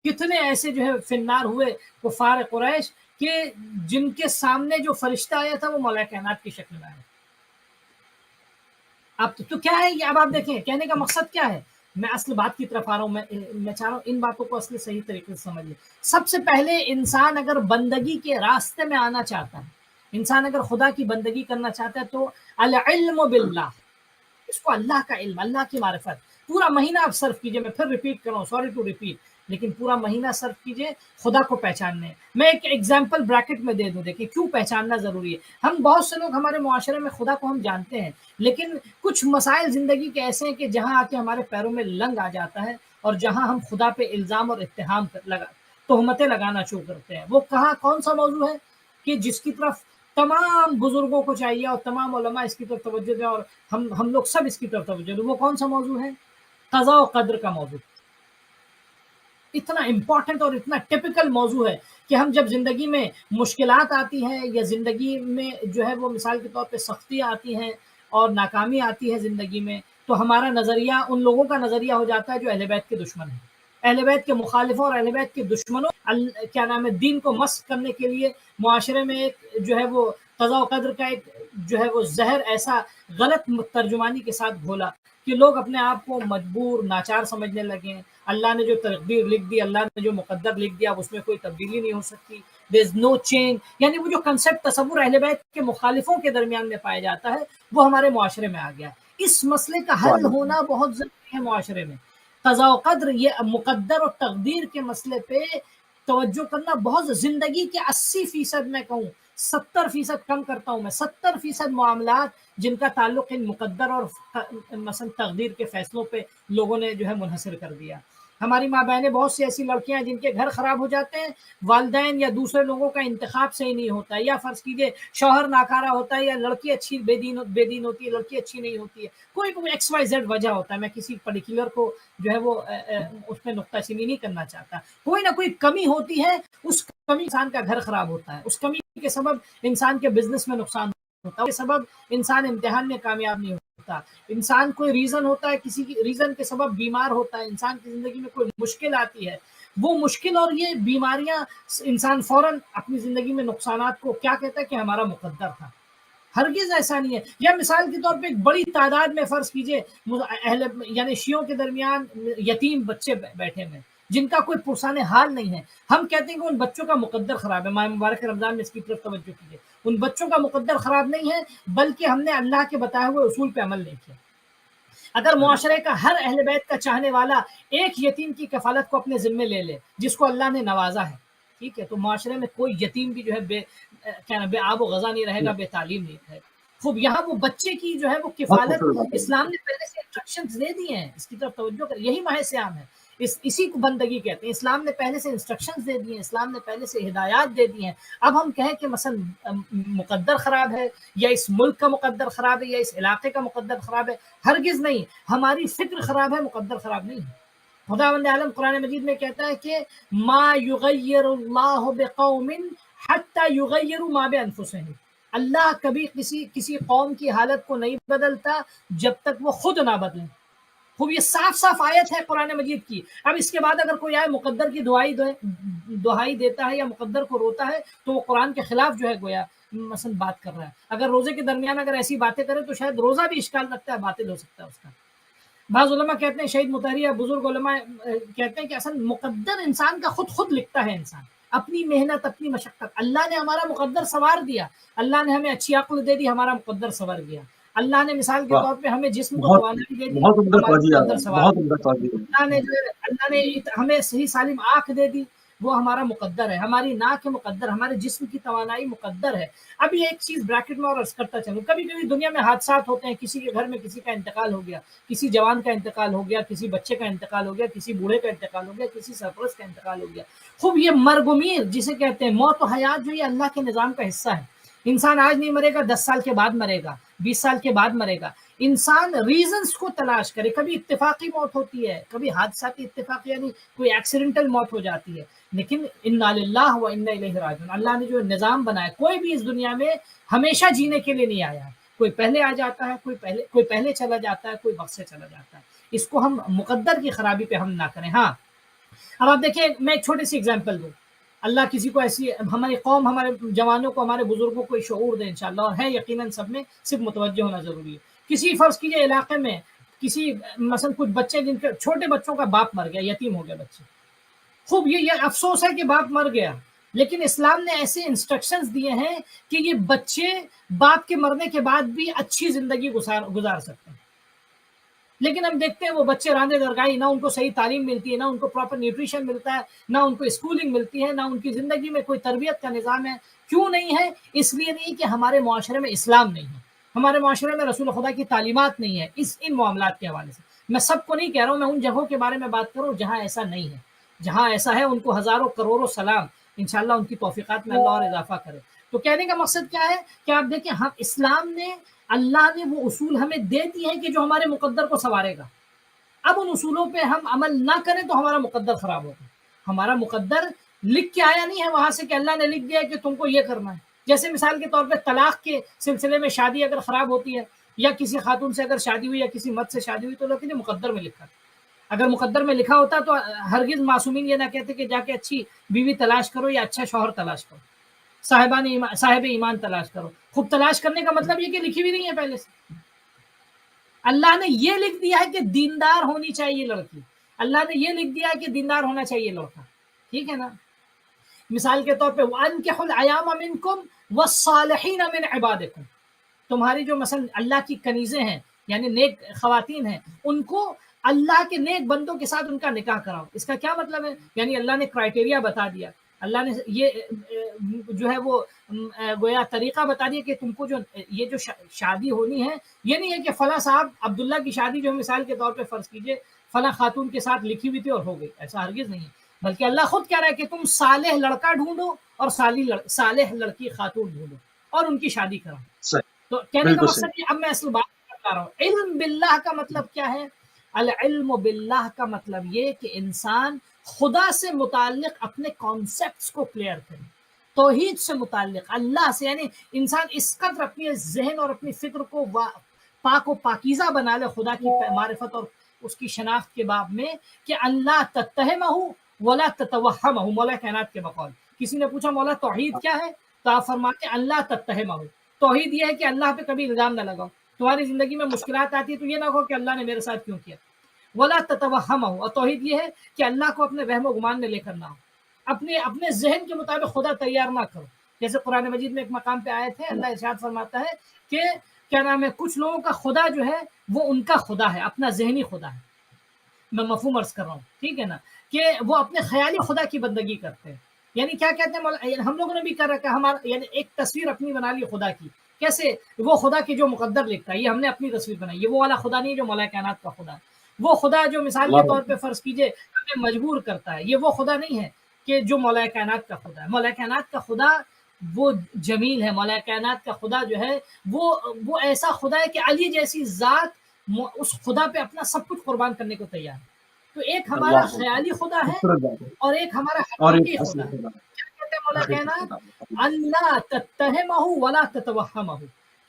کتنے ایسے جو ہے فنار ہوئے کفار قریش کہ جن کے سامنے جو فرشتہ آیا تھا وہ مولا کائنات کی شکل میں آیا. اب تو کیا ہے یہ؟ اب آپ دیکھیں کہنے کا مقصد کیا ہے؟ میں اصل بات کی طرف آ رہا ہوں. میں چاہ رہا ہوں ان باتوں کو اصل صحیح طریقے سے سمجھ لیں. سب سے پہلے انسان اگر بندگی کے راستے میں آنا چاہتا ہے, انسان اگر خدا کی بندگی کرنا چاہتا ہے, تو العلم باللہ, اس کو اللہ کا علم, اللہ کی معرفت پورا مہینہ آپ صرف کیجئے. میں پھر ریپیٹ کر رہا ہوں, سوری ٹو ریپیٹ, لیکن پورا مہینہ صرف کیجئے خدا کو پہچاننے. میں ایک ایگزامپل بریکٹ میں دے دوں, دیکھیں کیوں پہچاننا ضروری ہے. ہم بہت سے لوگ ہمارے معاشرے میں خدا کو ہم جانتے ہیں, لیکن کچھ مسائل زندگی کے ایسے ہیں کہ جہاں آ کے ہمارے پیروں میں لنگ آ جاتا ہے, اور جہاں ہم خدا پہ الزام اور اتہام تہمتیں لگانا شروع کرتے ہیں. وہ کون سا موضوع ہے کہ جس کی طرف تمام بزرگوں کو چاہیے اور تمام علماء اس کی طرف توجہ دیں, اور ہم لوگ سب اس کی طرف توجہ دیں. وہ کون سا موضوع ہے؟ قضاء و قدر کا موضوع. اتنا امپورٹنٹ اور اتنا ٹپیکل موضوع ہے کہ ہم جب زندگی میں مشکلات آتی ہیں, یا زندگی میں جو ہے وہ مثال کے طور پہ سختیاں آتی ہیں اور ناکامی آتی ہے زندگی میں, تو ہمارا نظریہ ان لوگوں کا نظریہ ہو جاتا ہے جو اہل بیت کے دشمن ہیں. اہل بیت کے مخالفوں اور اہل بیت کے دشمنوں کیا نام ہے, دین کو مسخ کرنے کے لیے معاشرے میں ایک جو ہے وہ قضاء و قدر کا ایک جو ہے وہ زہر ایسا غلط ترجمانی کے ساتھ گھولا کہ لوگ اپنے آپ کو مجبور, ناچار سمجھنے لگے. اللہ نے جو تقدیر لکھ دی, اللہ نے جو مقدر لکھ دیا, اس میں کوئی تبدیلی نہیں ہو سکتی. there is no change. یعنی وہ جو کنسیپٹ تصور اہل بیت کے مخالفوں کے درمیان میں پایا جاتا ہے, وہ ہمارے معاشرے میں آ گیا. اس مسئلے کا حل ہونا بہت ضروری ہے معاشرے میں. قضاء و قدر, یہ مقدر اور تقدیر کے مسئلے پہ توجہ کرنا بہت, زندگی کے 80% میں کہوں 70% کم کرتا ہوں میں, 70% معاملات جن کا تعلق ان مقدر اور مثلا تقدیر کے فیصلوں پہ لوگوں نے جو ہے منحصر کر دیا. ہماری ماں بہنیں بہت سی ایسی لڑکیاں ہیں جن کے گھر خراب ہو جاتے ہیں, والدین یا دوسرے لوگوں کا انتخاب صحیح نہیں ہوتا ہے, یا فرض کیجئے شوہر ناکارہ ہوتا ہے, یا لڑکی اچھی بے دین ہوتی ہے, لڑکی اچھی نہیں ہوتی ہے, کوئی ایکس وائی زیڈ وجہ ہوتا ہے. میں کسی پرٹیکولر کو جو ہے وہ اس پہ نقطہ چینی نہیں کرنا چاہتا. کوئی نہ کوئی کمی ہوتی ہے, اس کمی انسان کا گھر خراب ہوتا ہے, اس کمی کے سبب انسان کے بزنس میں نقصان ہوتا ہے, اس کے سبب انسان امتحان میں کامیاب نہیں ہوتا, انسان کوئی ریزن ہوتا ہے, کسی کی ریزن کے سبب بیمار ہوتا ہے, انسان کی زندگی میں کوئی مشکل آتی ہے. وہ مشکل اور یہ بیماریاں انسان فوراً اپنی زندگی میں نقصانات کو کیا کہتا ہے کہ ہمارا مقدر تھا. ہرگز ایسا نہیں ہے. یا مثال کے طور پہ ایک بڑی تعداد میں فرض کیجئے یعنی شیعوں کے درمیان یتیم بچے بیٹھے ہوئے جن کا کوئی پرسان حال نہیں ہے. ہم کہتے ہیں کہ ان بچوں کا مقدر خراب ہے. ماہ مبارک رمضان میں اس کی طرف توجہ کیجیے. ان بچوں کا مقدر خراب نہیں ہے, بلکہ ہم نے اللہ کے بتائے ہوئے اصول پہ عمل نہیں کیا. اگر معاشرے کا ہر اہل بیت کا چاہنے والا ایک یتیم کی کفالت کو اپنے ذمے لے لے جس کو اللہ نے نوازا ہے, ٹھیک ہے, تو معاشرے میں کوئی یتیم بھی جو ہے بے آب و غذا نہیں رہے گا, بے تعلیم نہیں رہے گا. خوب یہاں وہ بچے کی جو ہے وہ کفالت اسلام نے پہلے سے انسٹرکشنز دے دی ہیں, اس کی طرف توجہ کر. یہی ماہ صیام ہے, اسی کو بندگی کہتے ہیں. اسلام نے پہلے سے انسٹرکشنز دے دی ہیں, اسلام نے پہلے سے ہدایات دے دی ہیں. اب ہم کہیں کہ مثلا مقدر خراب ہے, یا اس ملک کا مقدر خراب ہے, یا اس علاقے کا مقدر خراب ہے, ہرگز نہیں. ہماری فکر خراب ہے, مقدر خراب نہیں ہے. خداوند عالم قرآن مجید میں کہتا ہے کہ ما یغیر اللہ بقوم حتی یغیروا ما بانفسہم. اللہ کبھی کسی قوم کی حالت کو نہیں بدلتا جب تک وہ خود نہ بدلیں. خوب یہ صاف صاف آیت ہے قرآن مجید کی. اب اس کے بعد اگر کوئی آئے مقدر کی دہائی دیتا ہے یا مقدر کو روتا ہے, تو وہ قرآن کے خلاف جو ہے گویا مثلا بات کر رہا ہے. اگر روزے کے درمیان اگر ایسی باتیں کرے تو شاید روزہ بھی اشکال رکھتا ہے, باطل ہو سکتا ہے اس کا. بعض علماء کہتے ہیں, شہید مطہری یا بزرگ علماء کہتے ہیں کہ اصل مقدر انسان کا خود لکھتا ہے. انسان اپنی محنت, اپنی مشقت, اللہ نے ہمارا مقدر سوار دیا, اللہ نے ہمیں اچھی عقل دے دی, ہمارا مقدر سور گیا. اللہ نے مثال کے طور پہ ہمیں جسم کو توانائی دے دی, ہمارا مقدر سوار گیا. اللہ نے ہمیں صحیح سالم آنکھ دے دی, وہ ہمارا مقدر ہے. ہماری ناک مقدر, ہمارے جسم کی توانائی مقدر ہے. ابھی ایک چیز بریکٹ میں اور عرض کرتا چلوں, کبھی کبھی دنیا میں حادثات ہوتے ہیں, کسی کے گھر میں کسی کا انتقال ہو گیا, کسی جوان کا انتقال ہو گیا, کسی بچے کا انتقال ہو گیا, کسی بوڑھے کا انتقال ہو گیا, کسی سرپرست کا انتقال ہو گیا. خوب یہ مرگ و میر جسے کہتے ہیں, موت و حیات, جو یہ اللہ کے نظام کا حصہ ہے. انسان آج نہیں مرے گا, 10 سال کے بعد مرے گا, 20 سال کے بعد مرے گا. انسان ریزنز کو تلاش کرے. کبھی اتفاقی موت ہوتی ہے, کبھی حادثاتی اتفاقی یعنی کوئی ایکسیڈنٹل موت ہو جاتی ہے, لیکن انا للہ و انا الیہ راجعون. اللہ نے جو نظام بنایا, کوئی بھی اس دنیا میں ہمیشہ جینے کے لیے نہیں آیا ہے. کوئی پہلے آ جاتا ہے, کوئی پہلے چلا جاتا ہے, کوئی وقت سے چلا جاتا ہے. اس کو ہم مقدر کی خرابی پہ ہم نہ کریں. ہاں, اب آپ دیکھیں, میں ایک چھوٹی سی ایگزامپل دوں. اللہ کسی کو ایسی, ہماری قوم, ہمارے جوانوں کو, ہمارے بزرگوں کو شعور دے انشاءاللہ, اور ہے یقیناً سب میں, صرف متوجہ ہونا ضروری ہے. کسی فرض کیجیے علاقے میں کسی مثلا کچھ بچے جن کے چھوٹے بچوں کا باپ مر گیا، یتیم ہو گیا بچے، خوب یہ افسوس ہے کہ باپ مر گیا، لیکن اسلام نے ایسے انسٹرکشنز دیے ہیں کہ یہ بچے باپ کے مرنے کے بعد بھی اچھی زندگی گزار سکتے ہیں۔ لیکن ہم دیکھتے ہیں وہ بچے راندے درگاہی، نہ ان کو صحیح تعلیم ملتی ہے، نہ ان کو پراپر نیوٹریشن ملتا ہے، نہ ان کو اسکولنگ ملتی ہے، نہ ان کی زندگی میں کوئی تربیت کا نظام ہے۔ کیوں نہیں ہے؟ اس لیے نہیں کہ ہمارے معاشرے میں اسلام نہیں ہے، ہمارے معاشرے میں رسول خدا کی تعلیمات نہیں ہے ان معاملات کے حوالے سے۔ میں سب کو نہیں کہہ رہا ہوں، میں ان جگہوں کے بارے میں بات کروں جہاں ایسا نہیں ہے، جہاں ایسا ہے ان کو ہزاروں کروڑوں سلام، انشاءاللہ ان کی توفیقات میں اللہ اور اضافہ کرے۔ تو کہنے کا مقصد کیا ہے کہ آپ دیکھیں، ہم اسلام نے، اللہ نے وہ اصول ہمیں دے دی ہیں کہ جو ہمارے مقدر کو سنوارے گا۔ اب ان اصولوں پہ ہم عمل نہ کریں تو ہمارا مقدر خراب ہوگا۔ ہمارا مقدر لکھ کے آیا نہیں ہے وہاں سے کہ اللہ نے لکھ دیا کہ تم کو یہ کرنا ہے۔ جیسے مثال کے طور پہ طلاق کے سلسلے میں شادی اگر خراب ہوتی ہے، یا کسی خاتون سے اگر شادی ہوئی یا کسی مرد سے شادی ہوئی، تو لیکن یہ مقدر میں لکھا ہے۔ اگر مقدر میں لکھا ہوتا تو ہرگز معصومین یہ نہ کہتے کہ جا کے اچھی بیوی تلاش کرو یا اچھا شوہر تلاش کرو، صاحب ایمان تلاش کرو۔ خود تلاش کرنے کا مطلب یہ کہ لکھی بھی نہیں ہے پہلے سے۔ اللہ نے یہ لکھ دیا ہے کہ دیندار ہونی چاہیے لڑکی، اللہ نے یہ لکھ دیا ہے کہ دیندار ہونا چاہیے لڑکا، ٹھیک ہے نا۔ مثال کے طور پہ وَأَنكِحُوا الْأَيَامَ مِنكُمْ وَالصَّالِحِينَ مِنْ عِبَادِكُمْ، تمہاری جو مثلا اللہ کی کنیزیں ہیں یعنی نیک خواتین ہیں، ان کو اللہ کے نیک بندوں کے ساتھ ان کا نکاح کراؤ۔ اس کا کیا مطلب ہے؟ یعنی اللہ نے کرائٹیریا بتا دیا، اللہ نے یہ جو ہے وہ گویا طریقہ بتا دیا کہ تم کو جو یہ جو شادی ہونی ہے، یہ نہیں ہے کہ فلاں صاحب عبداللہ کی شادی جو مثال کے طور پہ فرض کیجئے فلاں خاتون کے ساتھ لکھی ہوئی تھی اور ہو گئی، ایسا ہرگز نہیں ہے۔ بلکہ اللہ خود کہہ رہا ہے کہ تم صالح لڑکا ڈھونڈو اور صالح لڑکی خاتون ڈھونڈو اور ان کی شادی کراؤ۔ صحیح، تو کہنے کا بالکل مقصد صحیح، یہ، اب میں اصل بات بتا رہا ہوں، علم باللہ کا مطلب کیا ہے؟ العلم باللہ کا مطلب یہ کہ انسان خدا سے متعلق اپنے کانسیپٹس کو کلیئر کرے، توحید سے متعلق اللہ سے، یعنی انسان اس قدر اپنے ذہن اور اپنی فکر کو پاک و پاکیزہ بنا لے خدا کی معرفت اور اس کی شناخت کے باب میں کہ اللہ تتہمہ ولا تتوہمہ، مولا کائنات کے بقول۔ کسی نے پوچھا مولا توحید کیا ہے؟ تو آپ فرماتے ہیں اللہ تتہمہ، توحید یہ ہے کہ اللہ پہ کبھی الزام نہ لگاؤ، تمہاری زندگی میں مشکلات آتی ہے تو یہ نہ کہو کہ اللہ نے میرے ساتھ کیوں کیا۔ ولا تتوہمہ، اور توحید یہ ہے کہ اللہ کو اپنے وہم و گمان میں لے کر نہ ہو، اپنے ذہن کے مطابق خدا تیار نہ کرو۔ جیسے قرآن مجید میں ایک مقام پہ آیت ہے، اللہ ارشاد فرماتا ہے کہ کیا نام ہے، کچھ لوگوں کا خدا جو ہے وہ ان کا خدا ہے، اپنا ذہنی خدا ہے۔ میں مفہوم عرض کر رہا ہوں، ٹھیک ہے نا، کہ وہ اپنے خیالی خدا کی بندگی کرتے ہیں۔ یعنی کیا کہتے ہیں، ہم لوگوں نے بھی کر رکھا ہے، ہمارا یعنی ایک تصویر اپنی بنا لی خدا کی، کیسے؟ وہ خدا کی جو مقدر لکھتا ہے، یہ ہم نے اپنی تصویر بنائی، یہ وہ والا خدا نہیں جو مولا کائنات کا خدا ہے۔ وہ خدا جو مثال کے طور پہ فرض کیجئے ہمیں مجبور کرتا ہے، یہ وہ خدا نہیں ہے کہ جو مولا کائنات کا خدا ہے۔ مولا کائنات کا خدا وہ جمیل ہے، مولا کائنات کا خدا جو ہے وہ ایسا خدا ہے کہ علی جیسی ذات اس خدا پہ اپنا سب کچھ قربان کرنے کو تیار ہے۔ تو ایک ہمارا خیالی خدا ہے اور ایک ہمارا حقیقی خدا ہے۔ کیا کہتے ہیں مولا کائنات؟ اللہ تتہمہ ولا تتوہمہ،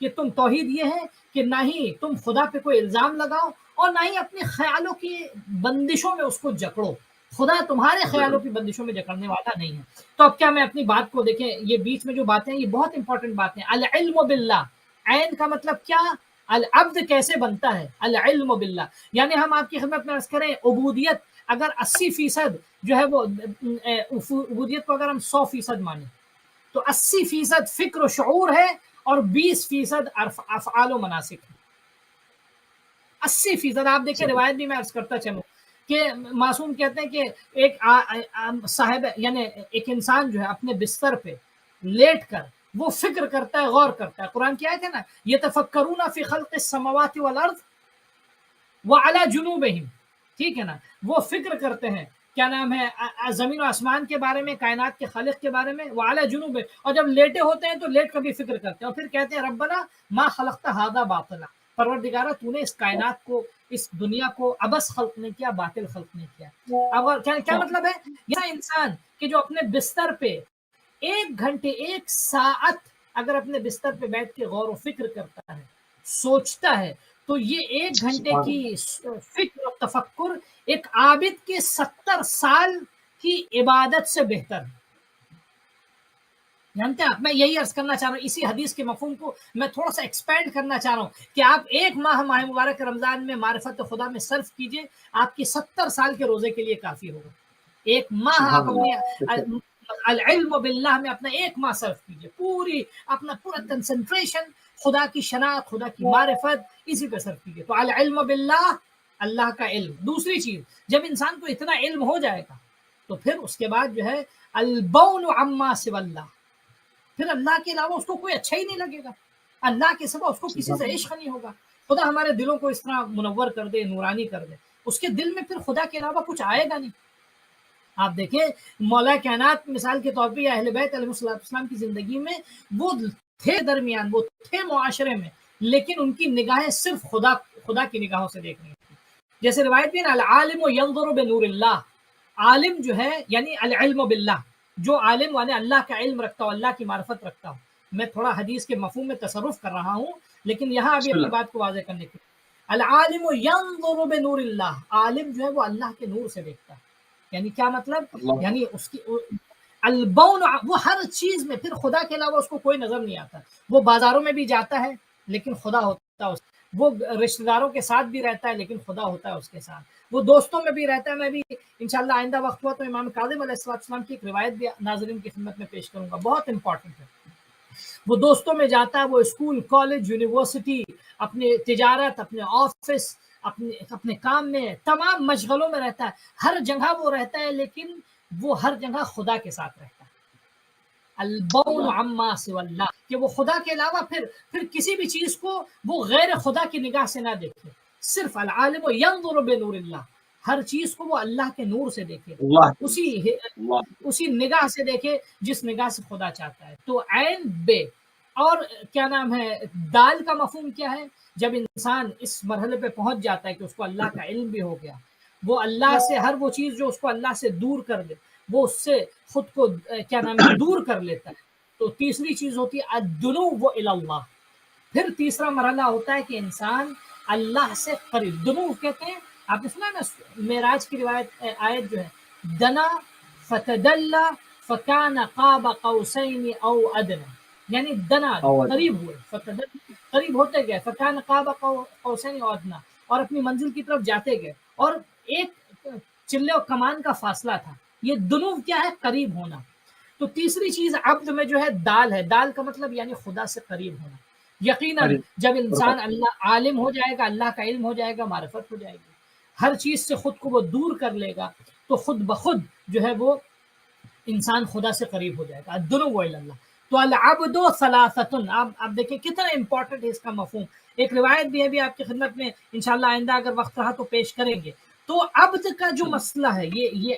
کہ تم توحید یہ ہے کہ نہ ہی تم خدا پہ کوئی الزام لگاؤ اور نہ ہی اپنے خیالوں کی بندشوں میں اس کو جکڑو۔ خدا تمہارے خیالوں کی بندشوں میں جکڑنے والا نہیں ہے۔ تو اب کیا میں اپنی بات کو دیکھیں، یہ بیچ میں جو باتیں یہ بہت امپورٹنٹ باتیں۔ العلم باللہ، عین کا مطلب کیا؟ العبد کیسے بنتا ہے؟ العلم باللہ، یعنی ہم آپ کی خدمت میں عرض کریں، عبودیت اگر 80% جو ہے وہ عبودیت کو اگر ہم 100% مانیں تو 80% فکر و شعور ہے اور 20% افعال و مناسک ہے۔ 80% آپ دیکھیں، روایت بھی میں عرض کرتا چلوں کہ معصوم کہتے ہیں کہ ایک صاحب یعنی ایک انسان جو ہے اپنے بستر پہ لیٹ کر وہ فکر کرتا ہے، غور کرتا ہے۔ قرآن کی آیت ہے نا، یتفکرون فی خلق السماوات والارض وعلی جنوبہم، ٹھیک ہے نا، وہ فکر کرتے ہیں کیا نام ہے زمین و آسمان کے بارے میں، کائنات کے خالق کے بارے میں، وعلی جنوب، اور جب لیٹے ہوتے ہیں تو لیٹ کر بھی فکر کرتے ہیں اور پھر کہتے ہیں ربنا ما خلقت ھذا باطلا، پروردگارہ تو نے اس کائنات کو، اس دنیا کو عبث خلق نہیں کیا، باطل خلق نہیں کیا۔ اب کیا مطلب ہے؟ یہ انسان کہ جو اپنے بستر پہ 1 گھنٹے 1 ساعت اگر اپنے بستر پہ بیٹھ کے غور و فکر کرتا ہے، سوچتا ہے، تو یہ 1 گھنٹے کی فکر و تفکر ایک عابد کے 70 سال کی عبادت سے بہتر ہے۔ جانتے ہیں آپ، میں یہی عرض کرنا چاہ رہا ہوں، اسی حدیث کے مفہوم کو میں تھوڑا سا ایکسپینڈ کرنا چاہ رہا ہوں کہ آپ ایک ماہ مبارک رمضان میں معرفت خدا میں صرف کیجئے، آپ کی 70 سال کے روزے کے لیے کافی ہوگا. ایک ماہ سبحان آپ اللہ. اپنی العلم باللہ میں اپنا ایک ماہ صرف کیجئے، اپنا پورا کنسنٹریشن خدا کی شناخت، خدا کی معرفت اسی پہ صرف کیجئے. تو العلم باللہ، اللہ کا علم. دوسری چیز، جب انسان کو اتنا علم ہو جائے گا تو پھر اس کے بعد جو ہے البون عما سوى اللہ، پھر اللہ کے علاوہ اس کو کوئی اچھا ہی نہیں لگے گا، اللہ کے سوا اس کو کسی سے عشق نہیں ہوگا. خدا ہمارے دلوں کو اس طرح منور کر دے، نورانی کر دے، اس کے دل میں پھر خدا کے علاوہ کچھ آئے گا نہیں. آپ دیکھیں مولا کائنات مثال کے طور پہ یا اہل بیت علیہ السلام کی زندگی میں وہ تھے درمیان، وہ تھے معاشرے میں، لیکن ان کی نگاہیں صرف خدا کی نگاہوں سے دیکھ رہی تھی. جیسے روایت بھی نا، العالم ینظر بنور اللہ، عالم جو ہے یعنی العلم باللہ، جو عالم والے اللہ کا علم رکھتا ہو، اللہ کی معرفت رکھتا ہو. میں تھوڑا حدیث کے مفہوم میں تصرف کر رہا ہوں، لیکن یہاں ابھی بسم اپنی اللہ. بات کو واضح کرنے کے لیے، العالم ینظر بنور اللہ، عالم جو ہے وہ اللہ کے نور سے دیکھتا ہے. یعنی کیا مطلب؟ اللہ. یعنی اس کی البون، وہ ہر چیز میں پھر خدا کے علاوہ اس کو کوئی نظر نہیں آتا. وہ بازاروں میں بھی جاتا ہے لیکن خدا ہوتا ہے، وہ رشتہ داروں کے ساتھ بھی رہتا ہے لیکن خدا ہوتا ہے اس کے ساتھ، وہ دوستوں میں بھی رہتا ہے. میں بھی انشاءاللہ آئندہ وقت ہوا تو امام کاظم علیہ السلام کی ایک روایت بھی ناظرین کی خدمت میں پیش کروں گا، بہت امپورٹنٹ ہے. وہ دوستوں میں جاتا ہے، وہ اسکول، کالج، یونیورسٹی، اپنے تجارت، اپنے آفس، اپنے کام میں، تمام مشغلوں میں رہتا ہے، ہر جگہ وہ رہتا ہے، لیکن وہ ہر جگہ خدا کے ساتھ رہتا ہے. البون اللہ. عما سوى اللہ، کہ وہ خدا کے علاوہ پھر کسی بھی چیز کو وہ غیر خدا کی نگاہ سے نہ دیکھے. صرف العالم ینظر بنور اللہ، ہر چیز کو وہ اللہ کے نور سے دیکھے، اللہ. اللہ. اسی نگاہ سے دیکھے جس نگاہ سے خدا چاہتا ہے. تو عین بے، اور کیا نام ہے، دال کا مفہوم کیا ہے؟ جب انسان اس مرحلے پہ پہنچ جاتا ہے کہ اس کو اللہ کا علم بھی ہو گیا، وہ اللہ سے ہر وہ چیز جو اس کو اللہ سے دور کر دے، وہ اس سے خود کو کیا نام ہے دور کر لیتا ہے. تو تیسری چیز ہوتی ہے الدنو الی اللہ. پھر تیسرا مرحلہ ہوتا ہے کہ انسان اللہ سے قریب، دنو کہتے ہیں، آپ نے سنا نا معراج کی روایت، آیت جو ہے، دنا فتدلى فكان قاب قوسین او ادنى، یعنی دنا قریب ہوئے، فتدلى قریب ہوتے گئے، فكان قاب قوسین او ادنى، اور اپنی منزل کی طرف جاتے گئے، اور ایک چلے اور کمان کا فاصلہ تھا. یہ دنو کیا ہے؟ قریب ہونا. تو تیسری چیز عبد میں جو ہے دال ہے، دال کا مطلب یعنی خدا سے قریب ہونا. یقیناً جب انسان اللہ عالم ہو جائے گا، اللہ کا علم ہو جائے گا، معرفت ہو جائے گی، ہر چیز سے خود کو وہ دور کر لے گا، تو خود بخود جو ہے وہ انسان خدا سے قریب ہو جائے گا. الدنو الی اللہ. تو العبد ثلاثۃ، آپ دیکھیں کتنا امپورٹنٹ ہے اس کا مفہوم. ایک روایت بھی ہے بھی آپ کی خدمت میں انشاءاللہ آئندہ اگر وقت رہا تو پیش کریں گے. تو عبد کا جو مسئلہ ہے، یہ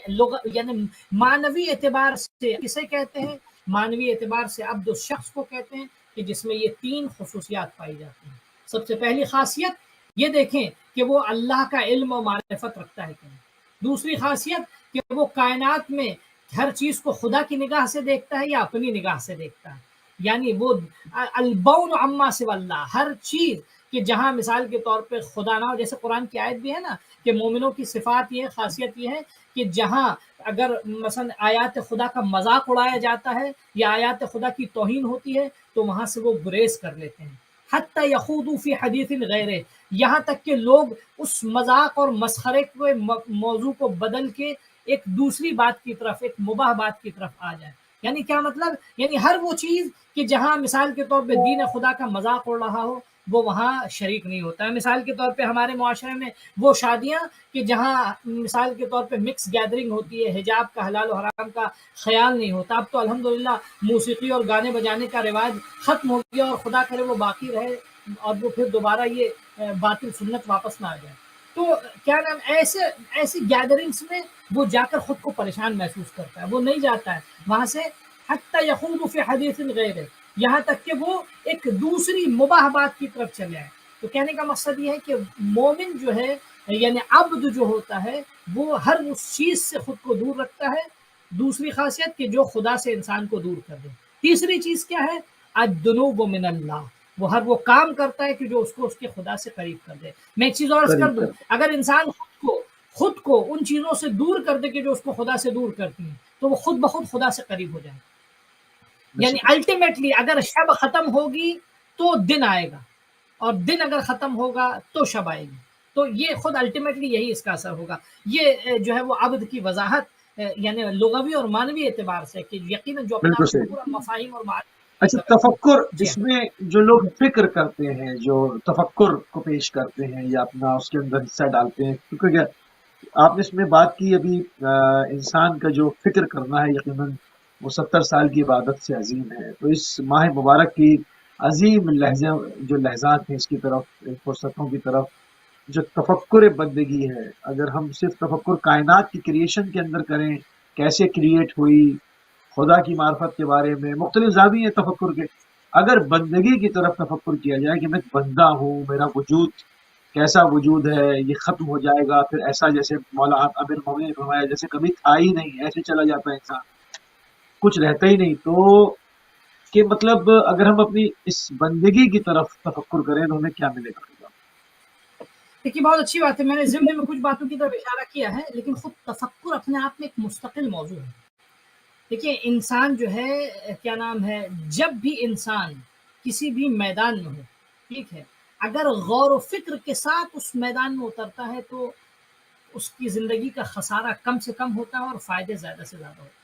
یعنی معنوی اعتبار سے کسے کہتے ہیں؟ معنوی اعتبار سے عبد اس شخص کو کہتے ہیں کہ جس میں یہ تین خصوصیات پائی جاتی ہیں. سب سے پہلی خاصیت یہ دیکھیں کہ وہ اللہ کا علم و معرفت رکھتا ہے کہ نہیں. دوسری خاصیت کہ وہ کائنات میں ہر چیز کو خدا کی نگاہ سے دیکھتا ہے یا اپنی نگاہ سے دیکھتا ہے. یعنی وہ البون عما سوى اللہ، ہر چیز کہ جہاں مثال کے طور پہ خدا نہ ہو، جیسے قرآن کی آیت بھی ہے نا کہ مومنوں کی صفات یہ خاصیت یہ ہے کہ جہاں اگر مثلا آیات خدا کا مذاق اڑایا جاتا ہے یا آیات خدا کی توہین ہوتی ہے تو وہاں سے وہ گریز کر لیتے ہیں. حتی یخوضوا فی حدیث غیرہ، یہاں تک کہ لوگ اس مذاق اور مسخرے کے موضوع کو بدل کے ایک دوسری بات کی طرف، ایک مباح بات کی طرف آ جائے. یعنی کیا مطلب؟ یعنی ہر وہ چیز کہ جہاں مثال کے طور پہ دین خدا کا مذاق اڑ رہا ہو وہ وہاں شریک نہیں ہوتا ہے. مثال کے طور پہ ہمارے معاشرے میں وہ شادیاں کہ جہاں مثال کے طور پہ مکس گیدرنگ ہوتی ہے، حجاب کا، حلال و حرام کا خیال نہیں ہوتا. اب تو الحمدللہ موسیقی اور گانے بجانے کا رواج ختم ہو گیا، اور خدا کرے وہ باقی رہے اور وہ پھر دوبارہ یہ باطل سنت واپس نہ آ جائے. تو کیا نام، ایسی گیدرنگس میں وہ جا کر خود کو پریشان محسوس کرتا ہے، وہ نہیں جاتا ہے وہاں سے. حتی یخوض فی حدیث غیرہ، یہاں تک کہ وہ ایک دوسری مباح بات کی طرف چلے آئے. تو کہنے کا مقصد یہ ہے کہ مومن جو ہے یعنی عبد جو ہوتا ہے وہ ہر اس چیز سے خود کو دور رکھتا ہے. دوسری خاصیت کہ جو خدا سے انسان کو دور کر دے. تیسری چیز کیا ہے؟ الدنو من اللہ، وہ ہر وہ کام کرتا ہے کہ جو اس کو اس کے خدا سے قریب کر دے. میں ایک چیز اور کر دوں، اگر انسان خود کو ان چیزوں سے دور کر دے کہ جو اس کو خدا سے دور کرتی ہیں تو وہ خود بخود خدا سے قریب ہو جائے. یعنی الٹیمیٹلی اگر شب ختم ہوگی تو دن آئے گا، اور دن اگر ختم ہوگا تو شب آئے گی، تو یہ خود الٹیمیٹلی یہی اس کا اثر ہوگا۔ یہ جو ہے وہ عبد کی وضاحت یعنی لغوی اور معنوی اعتبار سے کہ یقیناً جو اپنے بالکل آپ کو صحیح۔ پورا مفاہیم اور اچھا، تفکر، جی اس میں جو لوگ فکر کرتے ہیں، جو تفکر کو پیش کرتے ہیں یا اپنا اس کے اندر حصہ ڈالتے ہیں، کیونکہ آپ نے اس میں بات کی ابھی انسان کا جو فکر کرنا ہے یقیناً وہ 70 سال کی عبادت سے عظیم ہے، تو اس ماہ مبارک کی عظیم لحظات ہیں اس کی طرف، فرصتوں کی طرف، جو تفکر بندگی ہے، اگر ہم صرف تفکر کائنات کی کریشن کے اندر کریں، کیسے کریٹ ہوئی، خدا کی معرفت کے بارے میں مختلف زاویے ہیں تفکر کے، اگر بندگی کی طرف تفکر کیا جائے کہ میں بندہ ہوں، میرا وجود کیسا وجود ہے، یہ ختم ہو جائے گا، پھر ایسا جیسے مولا امیر مومنین نے فرمایا جیسے کبھی تھا ہی نہیں، ایسے چلا جاتا ہے انسان، کچھ رہتا ہی نہیں، تو کہ مطلب اگر ہم اپنی اس بندگی کی طرف تفکر کریں تو ہمیں کیا ملے گا؟ دیکھیے بہت اچھی بات ہے، میں نے ضمن میں کچھ باتوں کی طرف اشارہ کیا ہے، لیکن خود تفکر اپنے آپ میں ایک مستقل موضوع ہے۔ دیکھیے انسان جو ہے کیا نام ہے، جب بھی انسان کسی بھی میدان میں ہو، ٹھیک ہے، اگر غور و فکر کے ساتھ اس میدان میں اترتا ہے تو اس کی زندگی کا خسارہ کم سے کم ہوتا ہے اور فائدے زیادہ سے زیادہ ہوتے ہیں۔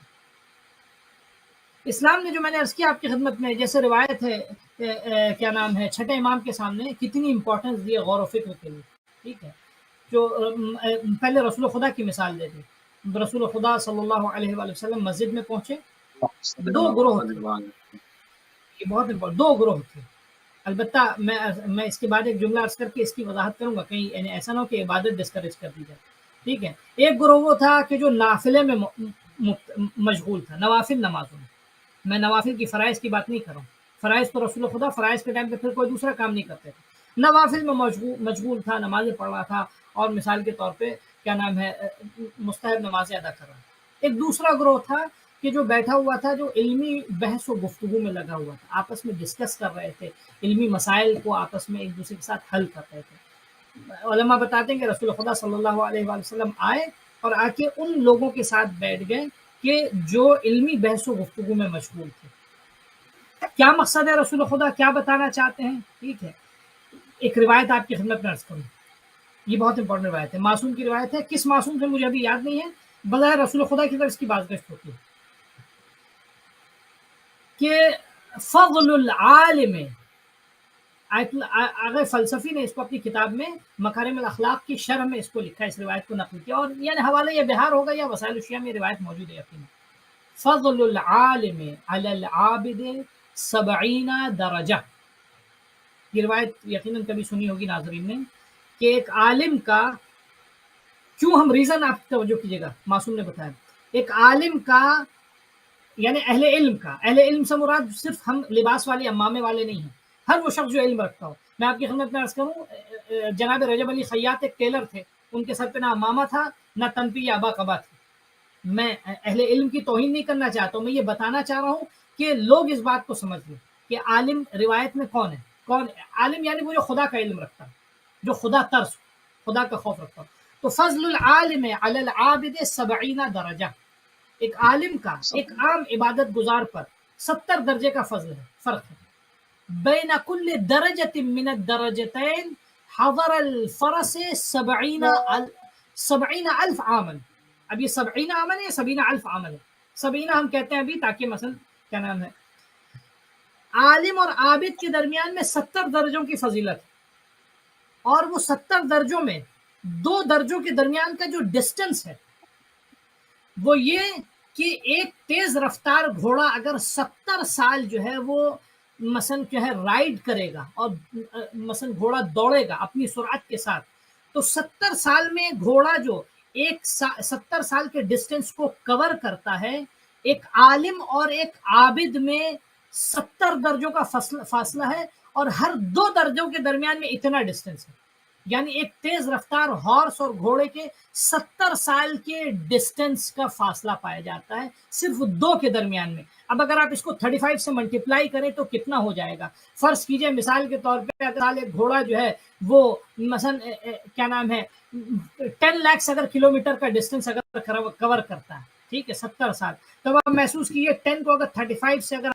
اسلام نے جو میں نے عرض کیا آپ کی خدمت میں، جیسے روایت ہے کیا نام ہے، چھٹے امام کے سامنے کتنی امپورٹنس دی ہے غور و فکر کے لیے، ٹھیک ہے، جو پہلے رسول خدا کی مثال دے دی۔ رسول خدا صلی اللہ علیہ وآلہ وسلم مسجد میں پہنچے، دو گروہ تھے، یہ بہت امپورٹنٹ، دو گروہ تھے۔ البتہ میں اس کے بعد ایک جملہ عرض کر کے اس کی وضاحت کروں گا، کہیں یعنی ایسا نہ ہو کہ عبادت ڈسکریج کر دی جائے، ٹھیک ہے۔ ایک گروہ وہ تھا کہ جو نافلے میں مشغول تھا، نوافل نمازوں میں۔ میں نوافل کی فرائض کی بات نہیں کر رہا ہوں، فرائض تو رسول خدا فرائض کے ٹائم پہ پھر کوئی دوسرا کام نہیں کرتے تھے، نوافل میں مشغول تھا، نمازیں پڑھ رہا تھا، اور مثال کے طور پہ کیا نام ہے مستحب نمازیں ادا کر رہا تھا۔ ایک دوسرا گروہ تھا کہ جو بیٹھا ہوا تھا، جو علمی بحث و گفتگو میں لگا ہوا تھا، آپس میں ڈسکس کر رہے تھے، علمی مسائل کو آپس میں ایک دوسرے کے ساتھ حل کر رہے تھے۔ علماء بتاتے ہیں کہ رسول خدا صلی اللہ علیہ وآلہ وسلم آئے اور آ کے ان لوگوں کے ساتھ بیٹھ گئے کہ جو علمی بحث و گفتگو میں مشغول تھے۔ کیا مقصد ہے رسول خدا، کیا بتانا چاہتے ہیں، ٹھیک ہے۔ ایک روایت آپ کی خدمت میں عرض کروں، یہ بہت امپورٹنٹ روایت ہے، معصوم کی روایت ہے، کس معصوم سے مجھے ابھی یاد نہیں ہے، بظاہر رسول خدا کی طرف اس کی بازگشت ہوتی ہے کہ فضل العالم، اگر فلسفی نے اس کو اپنی کتاب میں مکارم الاخلاق کی شرح میں اس کو لکھا ہے، اس روایت کو نقل کیا، اور یعنی حوالہ یہ بہار ہوگا یا وسائل الشیعہ میں روایت موجود ہے یقیناً۔ فضل العالم علی العابد 70 درجہ، یہ روایت یقیناً کبھی سنی ہوگی ناظرین نے، کہ ایک عالم کا، کیوں ہم ریزن آپ توجہ کیجیے گا، معصوم نے بتایا، ایک عالم کا یعنی اہل علم کا، اہل علم سے مراد صرف ہم لباس والے امامے والے نہیں ہیں، ہر وہ شخص جو علم رکھتا ہو۔ میں آپ کی خدمت میں عرض کروں، جناب رجب علی خیاط ایک ٹیلر تھے، ان کے سر پہ نہ امامہ تھا، نہ تنپی یا ابا قبا تھی۔ میں اہل علم کی توہین نہیں کرنا چاہتا ہوں، میں یہ بتانا چاہ رہا ہوں کہ لوگ اس بات کو سمجھ لیں کہ عالم روایت میں کون ہے، کون عالم یعنی وہ جو خدا کا علم رکھتا ہے، جو خدا ترس، خدا کا خوف رکھتا ہے۔ تو فضل العالم علی العابد 70 درجہ، ایک عالم کا ایک عام عبادت گزار پر 70 درجے کا فضل ہے، فرق ہے۔ بین کل درجۃ من الدرجتین حضر الفرس 70 الف عاما، اب یہ 70 عاما ہے یا 70 الف عاما ہے، 70 ہم کہتے ہیں ابھی تاکہ مثلا کیا نام ہے، عالم اور عابد کے درمیان میں 70 درجوں کی فضیلت ہے، اور وہ 70 درجوں میں 2 درجوں کے درمیان کا جو ڈسٹنس ہے وہ یہ کہ ایک تیز رفتار گھوڑا اگر 70 سال جو ہے وہ مثلا جو ہے رائڈ کرے گا، اور مثلا گھوڑا دوڑے گا اپنی سرعت کے ساتھ، تو 70 سال میں گھوڑا جو 70 سال کے ڈسٹنس کو کور کرتا ہے، ایک عالم اور ایک عابد میں 70 درجوں کا فاصلہ ہے، اور ہر 2 درجوں کے درمیان میں اتنا ڈسٹنس ہے، یعنی ایک تیز رفتار ہارس اور گھوڑے کے 70 سال کے ڈسٹنس کا فاصلہ پایا جاتا ہے صرف 2 کے درمیان میں۔ اب اگر آپ اس کو 35 سے ملٹیپلائی کریں تو کتنا ہو جائے گا، فرض کیجئے مثال کے طور پہ اگر ایک گھوڑا جو ہے وہ مثلا کیا نام ہے 10 لاکھ اگر کلومیٹر کا ڈسٹنس اگر کور کرتا ہے، ٹھیک ہے 70 سال. تب آپ محسوس کیجیے 10 کو اگر 35 سے اگر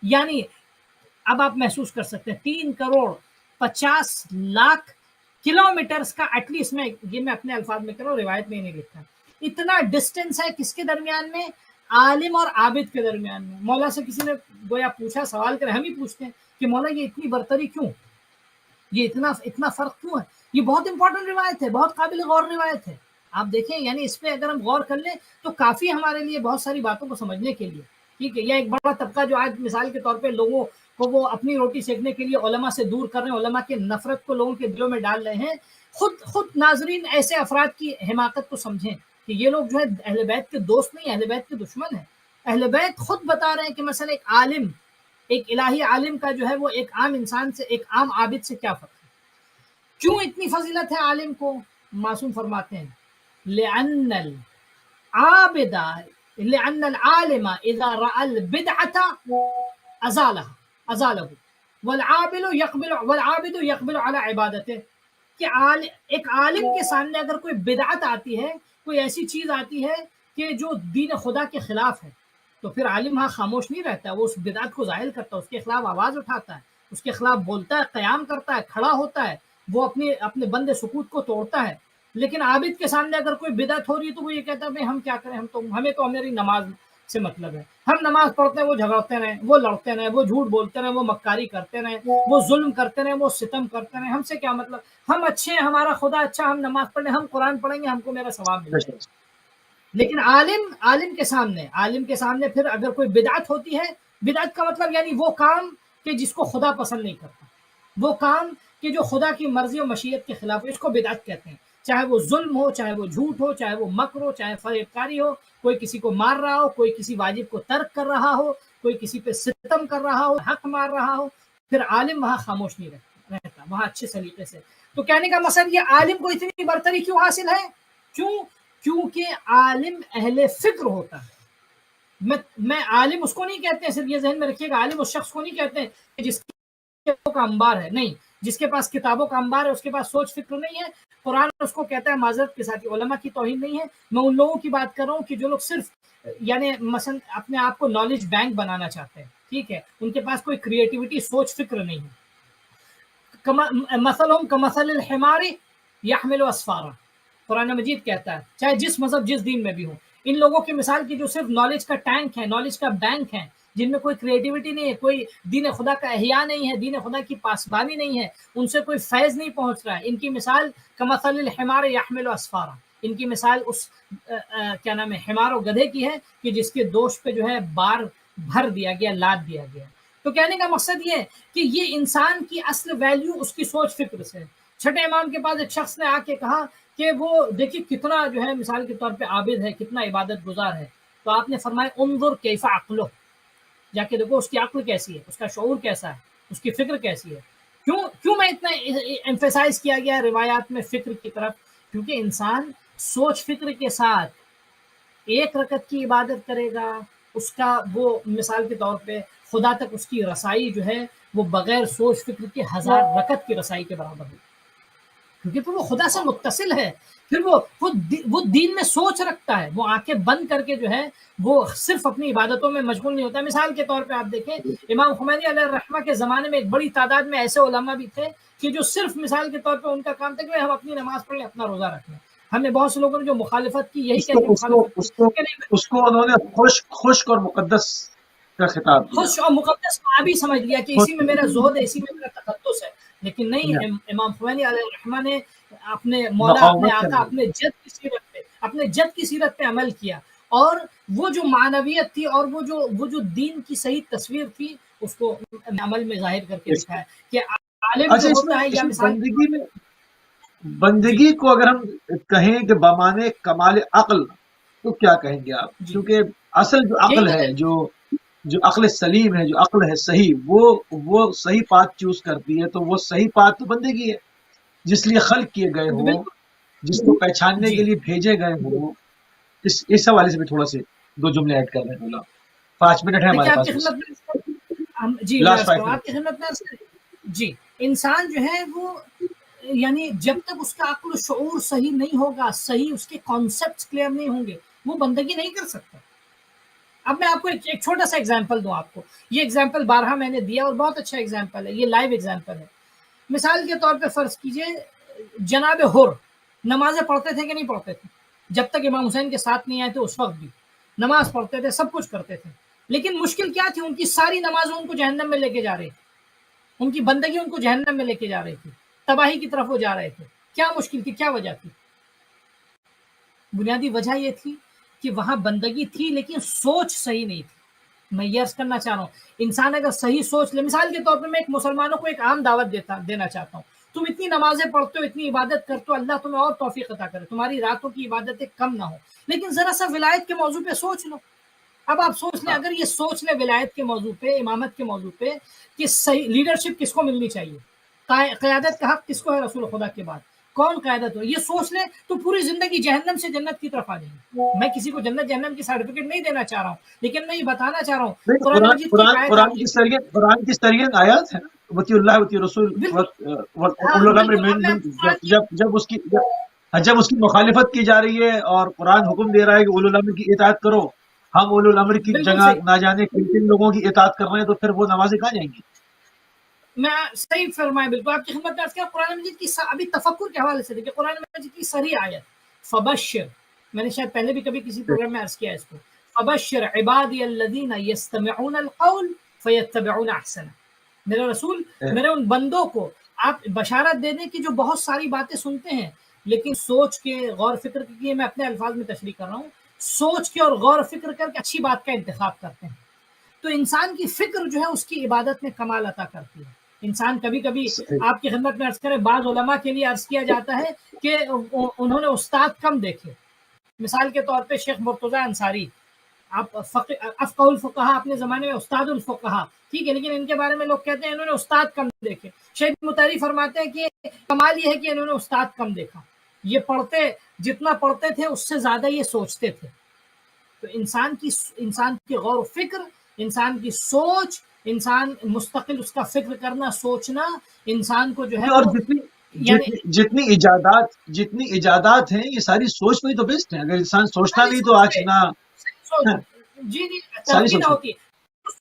یعنی اب آپ محسوس کر سکتے ہیں 3,50,00,000 کلومیٹرز کا ایٹ لیسٹ میں اپنے الفاظ میں کروں روایت میں نہیں لکھتا اتنا ڈسٹینس ہے کس کے درمیان میں عالم اور عابد کے درمیان میں. مولا سے کسی نے گویا پوچھا سوال کرے ہم ہی پوچھتے ہیں کہ مولا یہ اتنی برتری کیوں یہ اتنا فرق کیوں ہے. یہ بہت امپورٹنٹ روایت ہے بہت قابل غور روایت ہے. آپ دیکھیں یعنی اس پہ اگر ہم غور کر لیں تو کافی ہمارے لیے بہت ساری باتوں کو سمجھنے کے لیے. ٹھیک ہے یا ایک بڑا طبقہ جو آج مثال کے طور پہ لوگوں کو وہ اپنی روٹی سیکنے کے لیے علماء سے دور کر رہے ہیں علماء کے نفرت کو لوگوں کے دلوں میں ڈال رہے ہیں. خود ناظرین ایسے افراد کی حماقت کو سمجھیں کہ یہ لوگ جو ہے اہل بیت کے دوست نہیں اہل بیت کے دشمن ہیں. اہل بیت خود بتا رہے ہیں کہ مثلا ایک عالم ایک الہی عالم کا جو ہے وہ ایک عام انسان سے ایک عام عابد سے کیا فرق ہے. کیوں اتنی فضیلت ہے عالم کو. معصوم فرماتے ہیں لأن العالم اذا رأى البدعة ازالہ والعابد يقبل على عبادته. کہ ایک عالم کے سامنے اگر کوئی بدعت آتی ہے کوئی ایسی چیز آتی ہے کہ جو دین خدا کے خلاف ہے تو پھر عالم ہاں خاموش نہیں رہتا وہ اس بدعت کو ظاہر کرتا ہے اس کے خلاف آواز اٹھاتا ہے اس کے خلاف بولتا ہے قیام کرتا ہے کھڑا ہوتا ہے وہ اپنے بند سکوت کو توڑتا ہے. لیکن عابد کے سامنے اگر کوئی بدعت ہو رہی ہے تو وہ یہ کہتا ہے ہم کیا کریں ہمیں تو ہماری نماز سے مطلب ہے ہم نماز پڑھتے ہیں وہ جھگڑتے رہیں وہ لڑتے رہیں وہ جھوٹ بولتے رہیں وہ مکاری کرتے رہیں وہ ظلم کرتے رہیں وہ ستم کرتے رہیں ہم سے کیا مطلب ہم اچھے ہیں ہمارا خدا اچھا ہم نماز پڑھیں ہم قرآن پڑھیں گے ہم کو میرا ثواب مل جائے گا. لیکن عالم کے سامنے پھر اگر کوئی بدعت ہوتی ہے بدعت کا مطلب یعنی وہ کام کہ جس کو خدا پسند نہیں کرتا وہ کام کہ جو خدا کی مرضی و مشیت کے خلاف اس کو بدعت کہتے ہیں. چاہے وہ ظلم ہو چاہے وہ جھوٹ ہو چاہے وہ مکر ہو چاہے فریب کاری ہو کوئی کسی کو مار رہا ہو کوئی کسی واجب کو ترک کر رہا ہو کوئی کسی پہ ستم کر رہا ہو حق مار رہا ہو پھر عالم وہاں خاموش نہیں رہتا وہاں اچھے سلیقے سے. تو کہنے کا مقصد یہ عالم کو اتنی برتری کیوں حاصل ہے کیونکہ عالم اہل فکر ہوتا ہے. میں عالم اس کو نہیں کہتے ہیں صرف یہ ذہن میں رکھیے گا عالم اس شخص کو نہیں کہتے ہیں کہ جس کا انبار ہے نہیں جس کے پاس کتابوں کا انبار ہے اس کے پاس سوچ فکر نہیں ہے. قرآن اس کو کہتا ہے معذرت کے ساتھ علماء کی توہین نہیں ہے میں ان لوگوں کی بات کر رہا ہوں کہ جو لوگ صرف یعنی مثلا اپنے آپ کو نالج بینک بنانا چاہتے ہیں. ٹھیک ہے ان کے پاس کوئی کریٹیوٹی سوچ فکر نہیں ہے. مثلهم كمثل الحمار يحمل اسفارا قرآن مجید کہتا ہے چاہے جس مذہب جس دین میں بھی ہو ان لوگوں کی مثال کی جو صرف نالج کا ٹینک ہے نالج کا بینک ہے جن میں کوئی کریٹیوٹی نہیں ہے کوئی دین خدا کا احیاء نہیں ہے دین خدا کی پاسبانی نہیں ہے ان سے کوئی فیض نہیں پہنچ رہا ہے. ان کی مثال کمثل الحمار يحمل اسفارا ان کی مثال اس کیا نام ہے حمار و گدھے کی ہے کہ جس کے دوش پہ جو ہے بار بھر دیا گیا لاد دیا گیا. تو کہنے کا مقصد یہ ہے کہ یہ انسان کی اصل ویلیو اس کی سوچ فکر سے. چھٹے امام کے پاس ایک شخص نے آ کے کہا کہ وہ دیکھیے کتنا جو ہے مثال کے طور پہ عابد ہے کتنا عبادت گزار ہے. تو آپ نے فرمایا انظر کیف عقلہ جا کے دیکھو اس کی عقل کیسی ہے اس کا شعور کیسا ہے اس کی فکر کیسی ہے. کیوں میں اتنا ایمفیسائز کیا گیا روایات میں فکر کی طرف کیونکہ انسان سوچ فکر کے ساتھ ایک رکعت کی عبادت کرے گا اس کا وہ مثال کے طور پہ خدا تک اس کی رسائی جو ہے وہ بغیر سوچ فکر کے 1000 رکعت کی رسائی کے برابر ہے کیونکہ پھر وہ خدا سے متصل ہے پھر وہ دین میں سوچ رکھتا ہے وہ آنکھیں بند کر کے جو ہے وہ صرف اپنی عبادتوں میں مشغول نہیں ہوتا. مثال کے طور پہ آپ دیکھیں امام خمینی علیہ الرحمہ کے زمانے میں ایک بڑی تعداد میں ایسے علماء بھی تھے کہ جو صرف مثال کے طور پہ ان کا کام تھا کہ ہم اپنی نماز پڑھ لیں اپنا روزہ رکھ لیں. ہم نے بہت سے لوگوں نے جو مخالفت کی یہی کہہ کے مخالفت کی اس کو انہوں نے خشک اور مقدس کا خطاب دیا خوش اور مقدس کو بھی سمجھ لیا کہ اسی میں میرا زہد ہے اسی میں میرا تقدس ہے. لیکن نہیں امام خمینی علیہ الرحمہ نے اپنے مولا اپنے آقا اپنے جد کی سیرت پہ عمل کیا اور وہ جو معنویت تھی اور وہ جو دین کی صحیح تصویر تھی اس کو عمل میں ظاہر کر کے دکھایا کہ عالم جو ہوتا ہے یا بندگی میں بندگی کو اگر ہم کہیں کہ بمانے کمال عقل تو کیا کہیں گے آپ کیونکہ اصل جو عقل ہے جو عقل سلیم ہے جو عقل ہے صحیح وہ صحیح پاتھ چوز کرتی ہے تو وہ صحیح پاتھ تو بندگی ہے جس لیے خلق کیے گئے ہو جس کو پہچاننے کے لیے بھیجے گئے ہو. اس حوالے سے بھی تھوڑا سے 2 جملے ایڈ کر رہے ہیں 5 منٹ ہے ہمارے پاس. جی انسان جو ہے وہ یعنی جب تک اس کا عقل و شعور صحیح نہیں ہوگا، صحیح اس کے کانسیپٹس کلیئر نہیں ہوں گے، وہ بندگی نہیں کر سکتا۔ اب میں آپ کو ایک چھوٹا سا ایگزامپل دوں آپ کو، یہ ایگزامپل بارہا میں نے دیا اور بہت اچھا ایگزامپل ہے، یہ لائیو ایگزامپل ہے۔ مثال کے طور پہ فرض کیجئے جناب حر نمازیں پڑھتے تھے کہ نہیں پڑھتے تھے؟ جب تک امام حسین کے ساتھ نہیں آئے تھے اس وقت بھی نماز پڑھتے تھے، سب کچھ کرتے تھے، لیکن مشکل کیا تھی؟ ان کی ساری نمازیں ان کو جہنم میں لے کے جا رہی تھی، ان کی بندگی ان کو جہنم میں لے کے جا رہی تھی، تباہی کی طرف وہ جا رہے تھے۔ کیا مشکل تھی؟ کیا وجہ تھی؟ بنیادی وجہ یہ تھی کہ وہاں بندگی تھی لیکن سوچ صحیح نہیں تھی۔ میں یہ عرض کرنا چاہ رہا ہوں، انسان اگر صحیح سوچ لے، مثال کے طور پہ میں ایک مسلمانوں کو ایک عام دعوت دینا چاہتا ہوں، تم اتنی نمازیں پڑھتے ہو، اتنی عبادت کرتے ہو، اللہ تمہیں اور توفیق عطا کرے، تمہاری راتوں کی عبادتیں کم نہ ہو، لیکن ذرا سا ولایت کے موضوع پہ سوچ لو۔ اب آپ سوچ لیں، اگر یہ سوچ لیں ولایت کے موضوع پہ، امامت کے موضوع پہ، کہ صحیح لیڈرشپ کس کو ملنی چاہیے، قیادت کا حق کس کو ہے رسول خدا کے بعد، کون قیادت ہو، یہ سوچ لیں تو پوری زندگی جہنم سے جنت کی طرف آ جائیں گے۔ میں کسی کو جنت جہنم کی سرٹیفکیٹ نہیں دینا چاہ رہا ہوں، لیکن میں یہ بتانا چاہ رہا ہوں، نہیں، قرآن مجید کی ایک آیت قرآن آتی کی ہے، قرآن کی سرین آیات ہے نا، وتی اللہ وتی رسول بالکل، ہاں اولو الامر بالکل، اب میں قرآن کی جب اس کی مخالفت کی جا رہی ہے اور قرآن حکم دے رہا ہے کہ اولو الامر کی اطاعت کرو، ہم اولو الامر کی بالکل جگہ صحیح، نہ جانے کن لوگوں کی اطاعت کر رہے ہیں، تو پھر وہ نمازیں کہاں جائیں گی؟ میں صحیح فرمائے، بالکل آپ کی خدمت میں عرض کیا، قرآن مجید کی ابھی تفکر کے حوالے سے دیکھیں، قرآن مجید کی صریح آیت فبشر، میں نے شاید پہلے بھی کبھی کسی پروگرام میں عرض کیا ہے اس کو، فبشر عبادی الذین یستمعون القول فیتبعون احسنہ، میرے رسول میرے ان بندوں کو آپ بشارت دے دیں کہ جو بہت ساری باتیں سنتے ہیں لیکن سوچ کے غور فکر کے، میں اپنے الفاظ میں تشریح کر رہا ہوں، سوچ کے اور غور فکر کر کے اچھی بات کا انتخاب کرتے ہیں، تو انسان کی فکر جو ہے اس کی عبادت میں کمال عطا کرتی ہے۔ انسان کبھی کبھی صحیح۔ آپ کی خدمت میں عرض کریں، بعض علماء کے لیے عرض کیا جاتا ہے کہ انہوں نے استاد کم دیکھے، مثال کے طور پہ شیخ مرتضی انصاری، آپ افقہ الفقہا اپنے زمانے میں استاد الفقہا، ٹھیک ہے، لیکن ان کے بارے میں لوگ کہتے ہیں انہوں نے استاد کم دیکھے۔ شیخ مطہری فرماتے ہیں کہ کمال یہ ہے کہ انہوں نے استاد کم دیکھا، یہ پڑھتے جتنا پڑھتے تھے اس سے زیادہ یہ سوچتے تھے۔ تو انسان کی غور و فکر، انسان کی سوچ، انسان مستقل اس کا فکر کرنا، سوچنا، انسان کو جو ہے اور وہ یعنی جتنی ایجادات ہیں یہ ساری سوچ میں ہی تو بیسٹ ہیں، اگر انسان سوچتا ساری نہیں تو سوچ آج پہ نہ سوچ جی ساری ترقی نہ سوچ میں۔ ہوتی ہے۔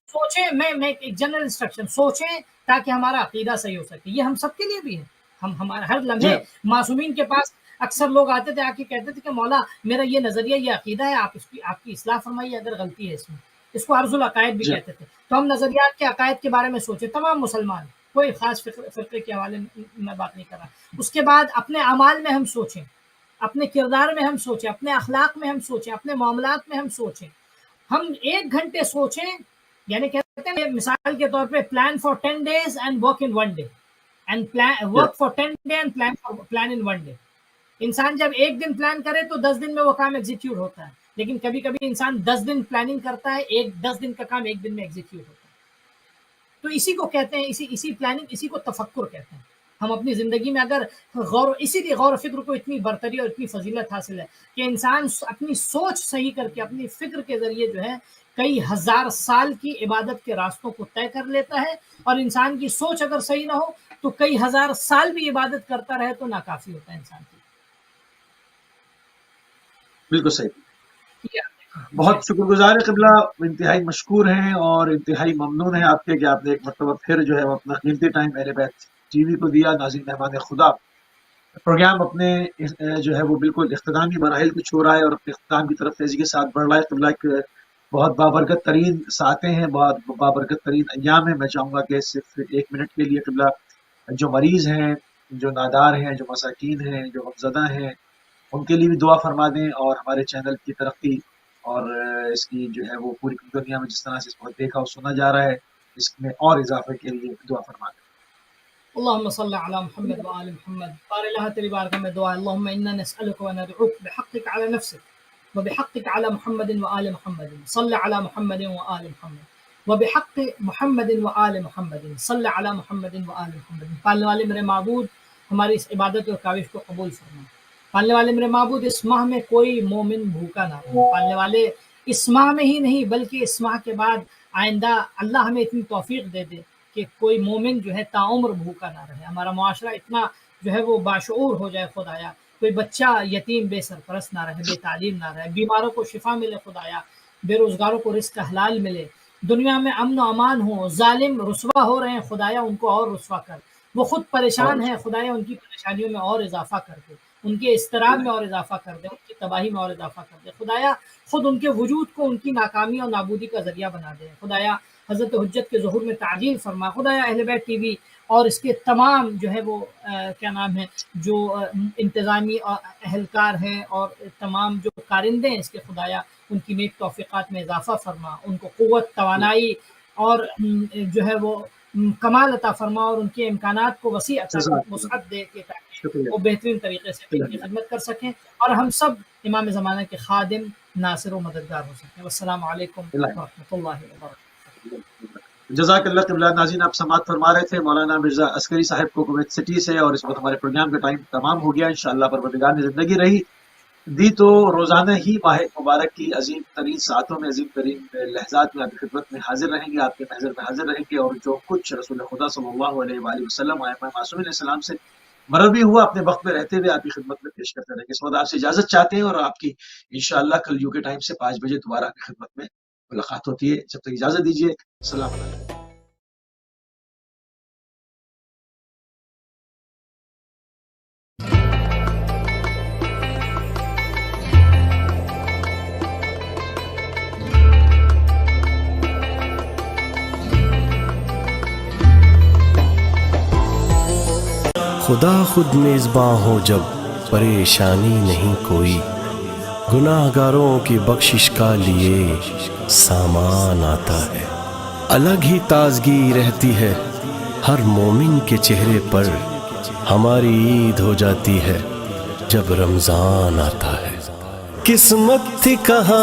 سوچیں، میں ایک جنرل انسٹرکشن، سوچیں تاکہ ہمارا عقیدہ صحیح ہو سکے، یہ ہم سب کے لیے بھی ہے۔ ہم ہمارے ہر جی لمحے معصومین کے پاس اکثر لوگ آتے تھے، آ کے کہتے تھے کہ مولا میرا یہ نظریہ، یہ عقیدہ ہے، آپ کی اصلاح فرمائیے اگر غلطی ہے اس میں، اس کو عرض العقائد بھی جی کہتے تھے۔ تو ہم نظریات کے عقائد کے بارے میں سوچیں، تمام مسلمان، کوئی خاص فرقے کے حوالے میں بات نہیں کر رہا۔ اس کے بعد اپنے اعمال میں ہم سوچیں، اپنے کردار میں ہم سوچیں، اپنے اخلاق میں ہم سوچیں، اپنے معاملات میں ہم سوچیں، ہم 1 گھنٹے سوچیں، یعنی کہتے ہیں مثال کے طور پہ plan for 10 days and work in 1 day and جی work for 10 days and plan in 1 day۔ انسان جب 1 دن پلان کرے تو 10 دن میں وہ کام ایگزیکیوٹ ہوتا ہے، لیکن کبھی کبھی انسان 10 دن پلاننگ کرتا ہے، 10 دن کا کام 1 دن میں ایگزیکیوٹ ہوتا ہے۔ تو اسی کو کہتے ہیں، اسی پلاننگ، اسی کو تفکر کہتے ہیں۔ ہم اپنی زندگی میں اگر اسی لیے غور و فکر کو اتنی برتری اور اتنی فضیلت حاصل ہے کہ انسان اپنی سوچ صحیح کر کے، اپنی فکر کے ذریعے جو ہے کئی ہزار سال کی عبادت کے راستوں کو طے کر لیتا ہے، اور انسان کی سوچ اگر صحیح نہ ہو تو کئی ہزار سال بھی عبادت کرتا رہے تو ناکافی ہوتا ہے انسان بالکل صحیح۔ کی۔ جی بہت شکر گزار ہے قبلہ، انتہائی مشکور ہیں اور انتہائی ممنون ہیں آپ کے کہ آپ نے ایک مرتبہ پھر جو ہے وہ اپنا قیمتی ٹائم اہل بیت ٹی وی کو دیا۔ ناظرین مہمان خدا، پروگرام اپنے جو ہے وہ بالکل اختتامی مراحل کو چھو رہا ہے اور اپنے اختتام کی طرف تیزی کے ساتھ بڑھ رہا ہے۔ قبلہ ایک بہت بابرکت ترین ساعتیں ہیں، بہت بابرکت ترین ایام ہیں۔ میں چاہوں گا کہ صرف 1 منٹ کے لیے قبلہ جو مریض ہیں، جو نادار ہیں، جو مساکین ہیں، جو غمزدہ ہیں، ان کے لیے بھی دعا فرما دیں، اور ہمارے چینل کی ترقی اور اس کی جو ہے وہ پوری دنیا میں جس طرح سے اس وقت دیکھا اور سنا جا رہا ہے، اس میں اور اضافے کے لیے دعا فرما دیں۔ اللهم صل على محمد وآل محمد، بار الله تیری بارگاہ میں دعا، اللهم إنا نسألك وندعوك بحقك على نفسك وبحقك على محمد وآل محمد، صل على محمد وآل محمد وبحق محمد وآل محمد، صل على محمد وآل محمد۔ پالنے والے میرے معبود، ہماری اس عبادت اور کاوش کو قبول فرما۔ پالنے والے میرے معبود، اس ماہ میں کوئی مومن بھوکا نہ رہے۔ پالنے والے اس ماہ میں ہی نہیں بلکہ اس ماہ کے بعد آئندہ اللہ ہمیں اتنی توفیق دے دے کہ کوئی مومن جو ہے تاعمر بھوکا نہ رہے۔ ہمارا معاشرہ اتنا جو ہے وہ باشعور ہو جائے خدایا، کوئی بچہ یتیم بے سرپرست نہ رہے، بے تعلیم نہ رہے، بیماروں کو شفا ملے خدایا، بے روزگاروں کو رزق حلال ملے، دنیا میں امن و امان ہو، ظالم رسوا ہو رہے ہیں خدایا ان کو اور رسوا کر، وہ خود پریشان ہیں خدایا ان کی پریشانیوں میں اور اضافہ کر دے، ان کے اضطراب میں اور اضافہ کر دے، ان کی تباہی میں اور اضافہ کر دے خدایا، خود ان کے وجود کو ان کی ناکامی اور نابودی کا ذریعہ بنا دے خدایا، حضرت حجت کے ظہور میں تعجیل فرما خدایا، اہل بیت ٹی وی اور اس کے تمام جو ہے وہ کیا نام ہے جو انتظامی اہلکار ہیں اور تمام جو کارندے ہیں اس کے خدایا، ان کی نیک توفیقات میں اضافہ فرما، ان کو قوت توانائی اور جو ہے وہ کمال عطا فرما، اور ان کے امکانات کو وسیع وسعت دے کے تاکہ وہ بہترین طریقے سے ان کی خدمت کر سکیں اور ہم سب امام زمانہ کے خادم، ناصر و مددگار ہو سکیں۔ والسلام علیکم ورحمۃ اللہ وبرکاتہ۔ جزاک اللہ قبلہ۔ ناظرین آپ سماعت فرما رہے تھے مولانا مرزا عسکری صاحب کو کویت سٹی سے، اور اس وقت ہمارے پروگرام کا ٹائم تمام ہو گیا۔ انشاءاللہ پروردگار نے زندگی رہی دی تو روزانہ ہی ماہ مبارک کی عظیم ترین ساعتوں میں، عظیم ترین لحظات میں آپ کی خدمت میں حاضر رہیں گے، آپ کے محضر میں حاضر رہیں گے، اور جو کچھ رسول خدا صلی اللہ علیہ وآلہ وسلم ائمہ معصومین علیہ السلام سے مربی ہوا اپنے وقت میں رہتے ہوئے آپ کی خدمت میں پیش کرتے رہیں گے۔ اس وقت آپ سے اجازت چاہتے ہیں، اور آپ کی انشاءاللہ کل یو کے ٹائم سے 5 بجے دوبارہ آپ کی خدمت میں ملاقات ہوتی ہے۔ جب تک اجازت دیجیے، السلام علیکم۔ خدا خود میزباں ہو جب پریشانی نہیں کوئی، گناہ گاروں کی بخشش کا لیے سامان آتا ہے، الگ ہی تازگی رہتی ہے ہر مومن کے چہرے پر، ہماری عید ہو جاتی ہے جب رمضان آتا ہے۔ قسمت تھی کہاں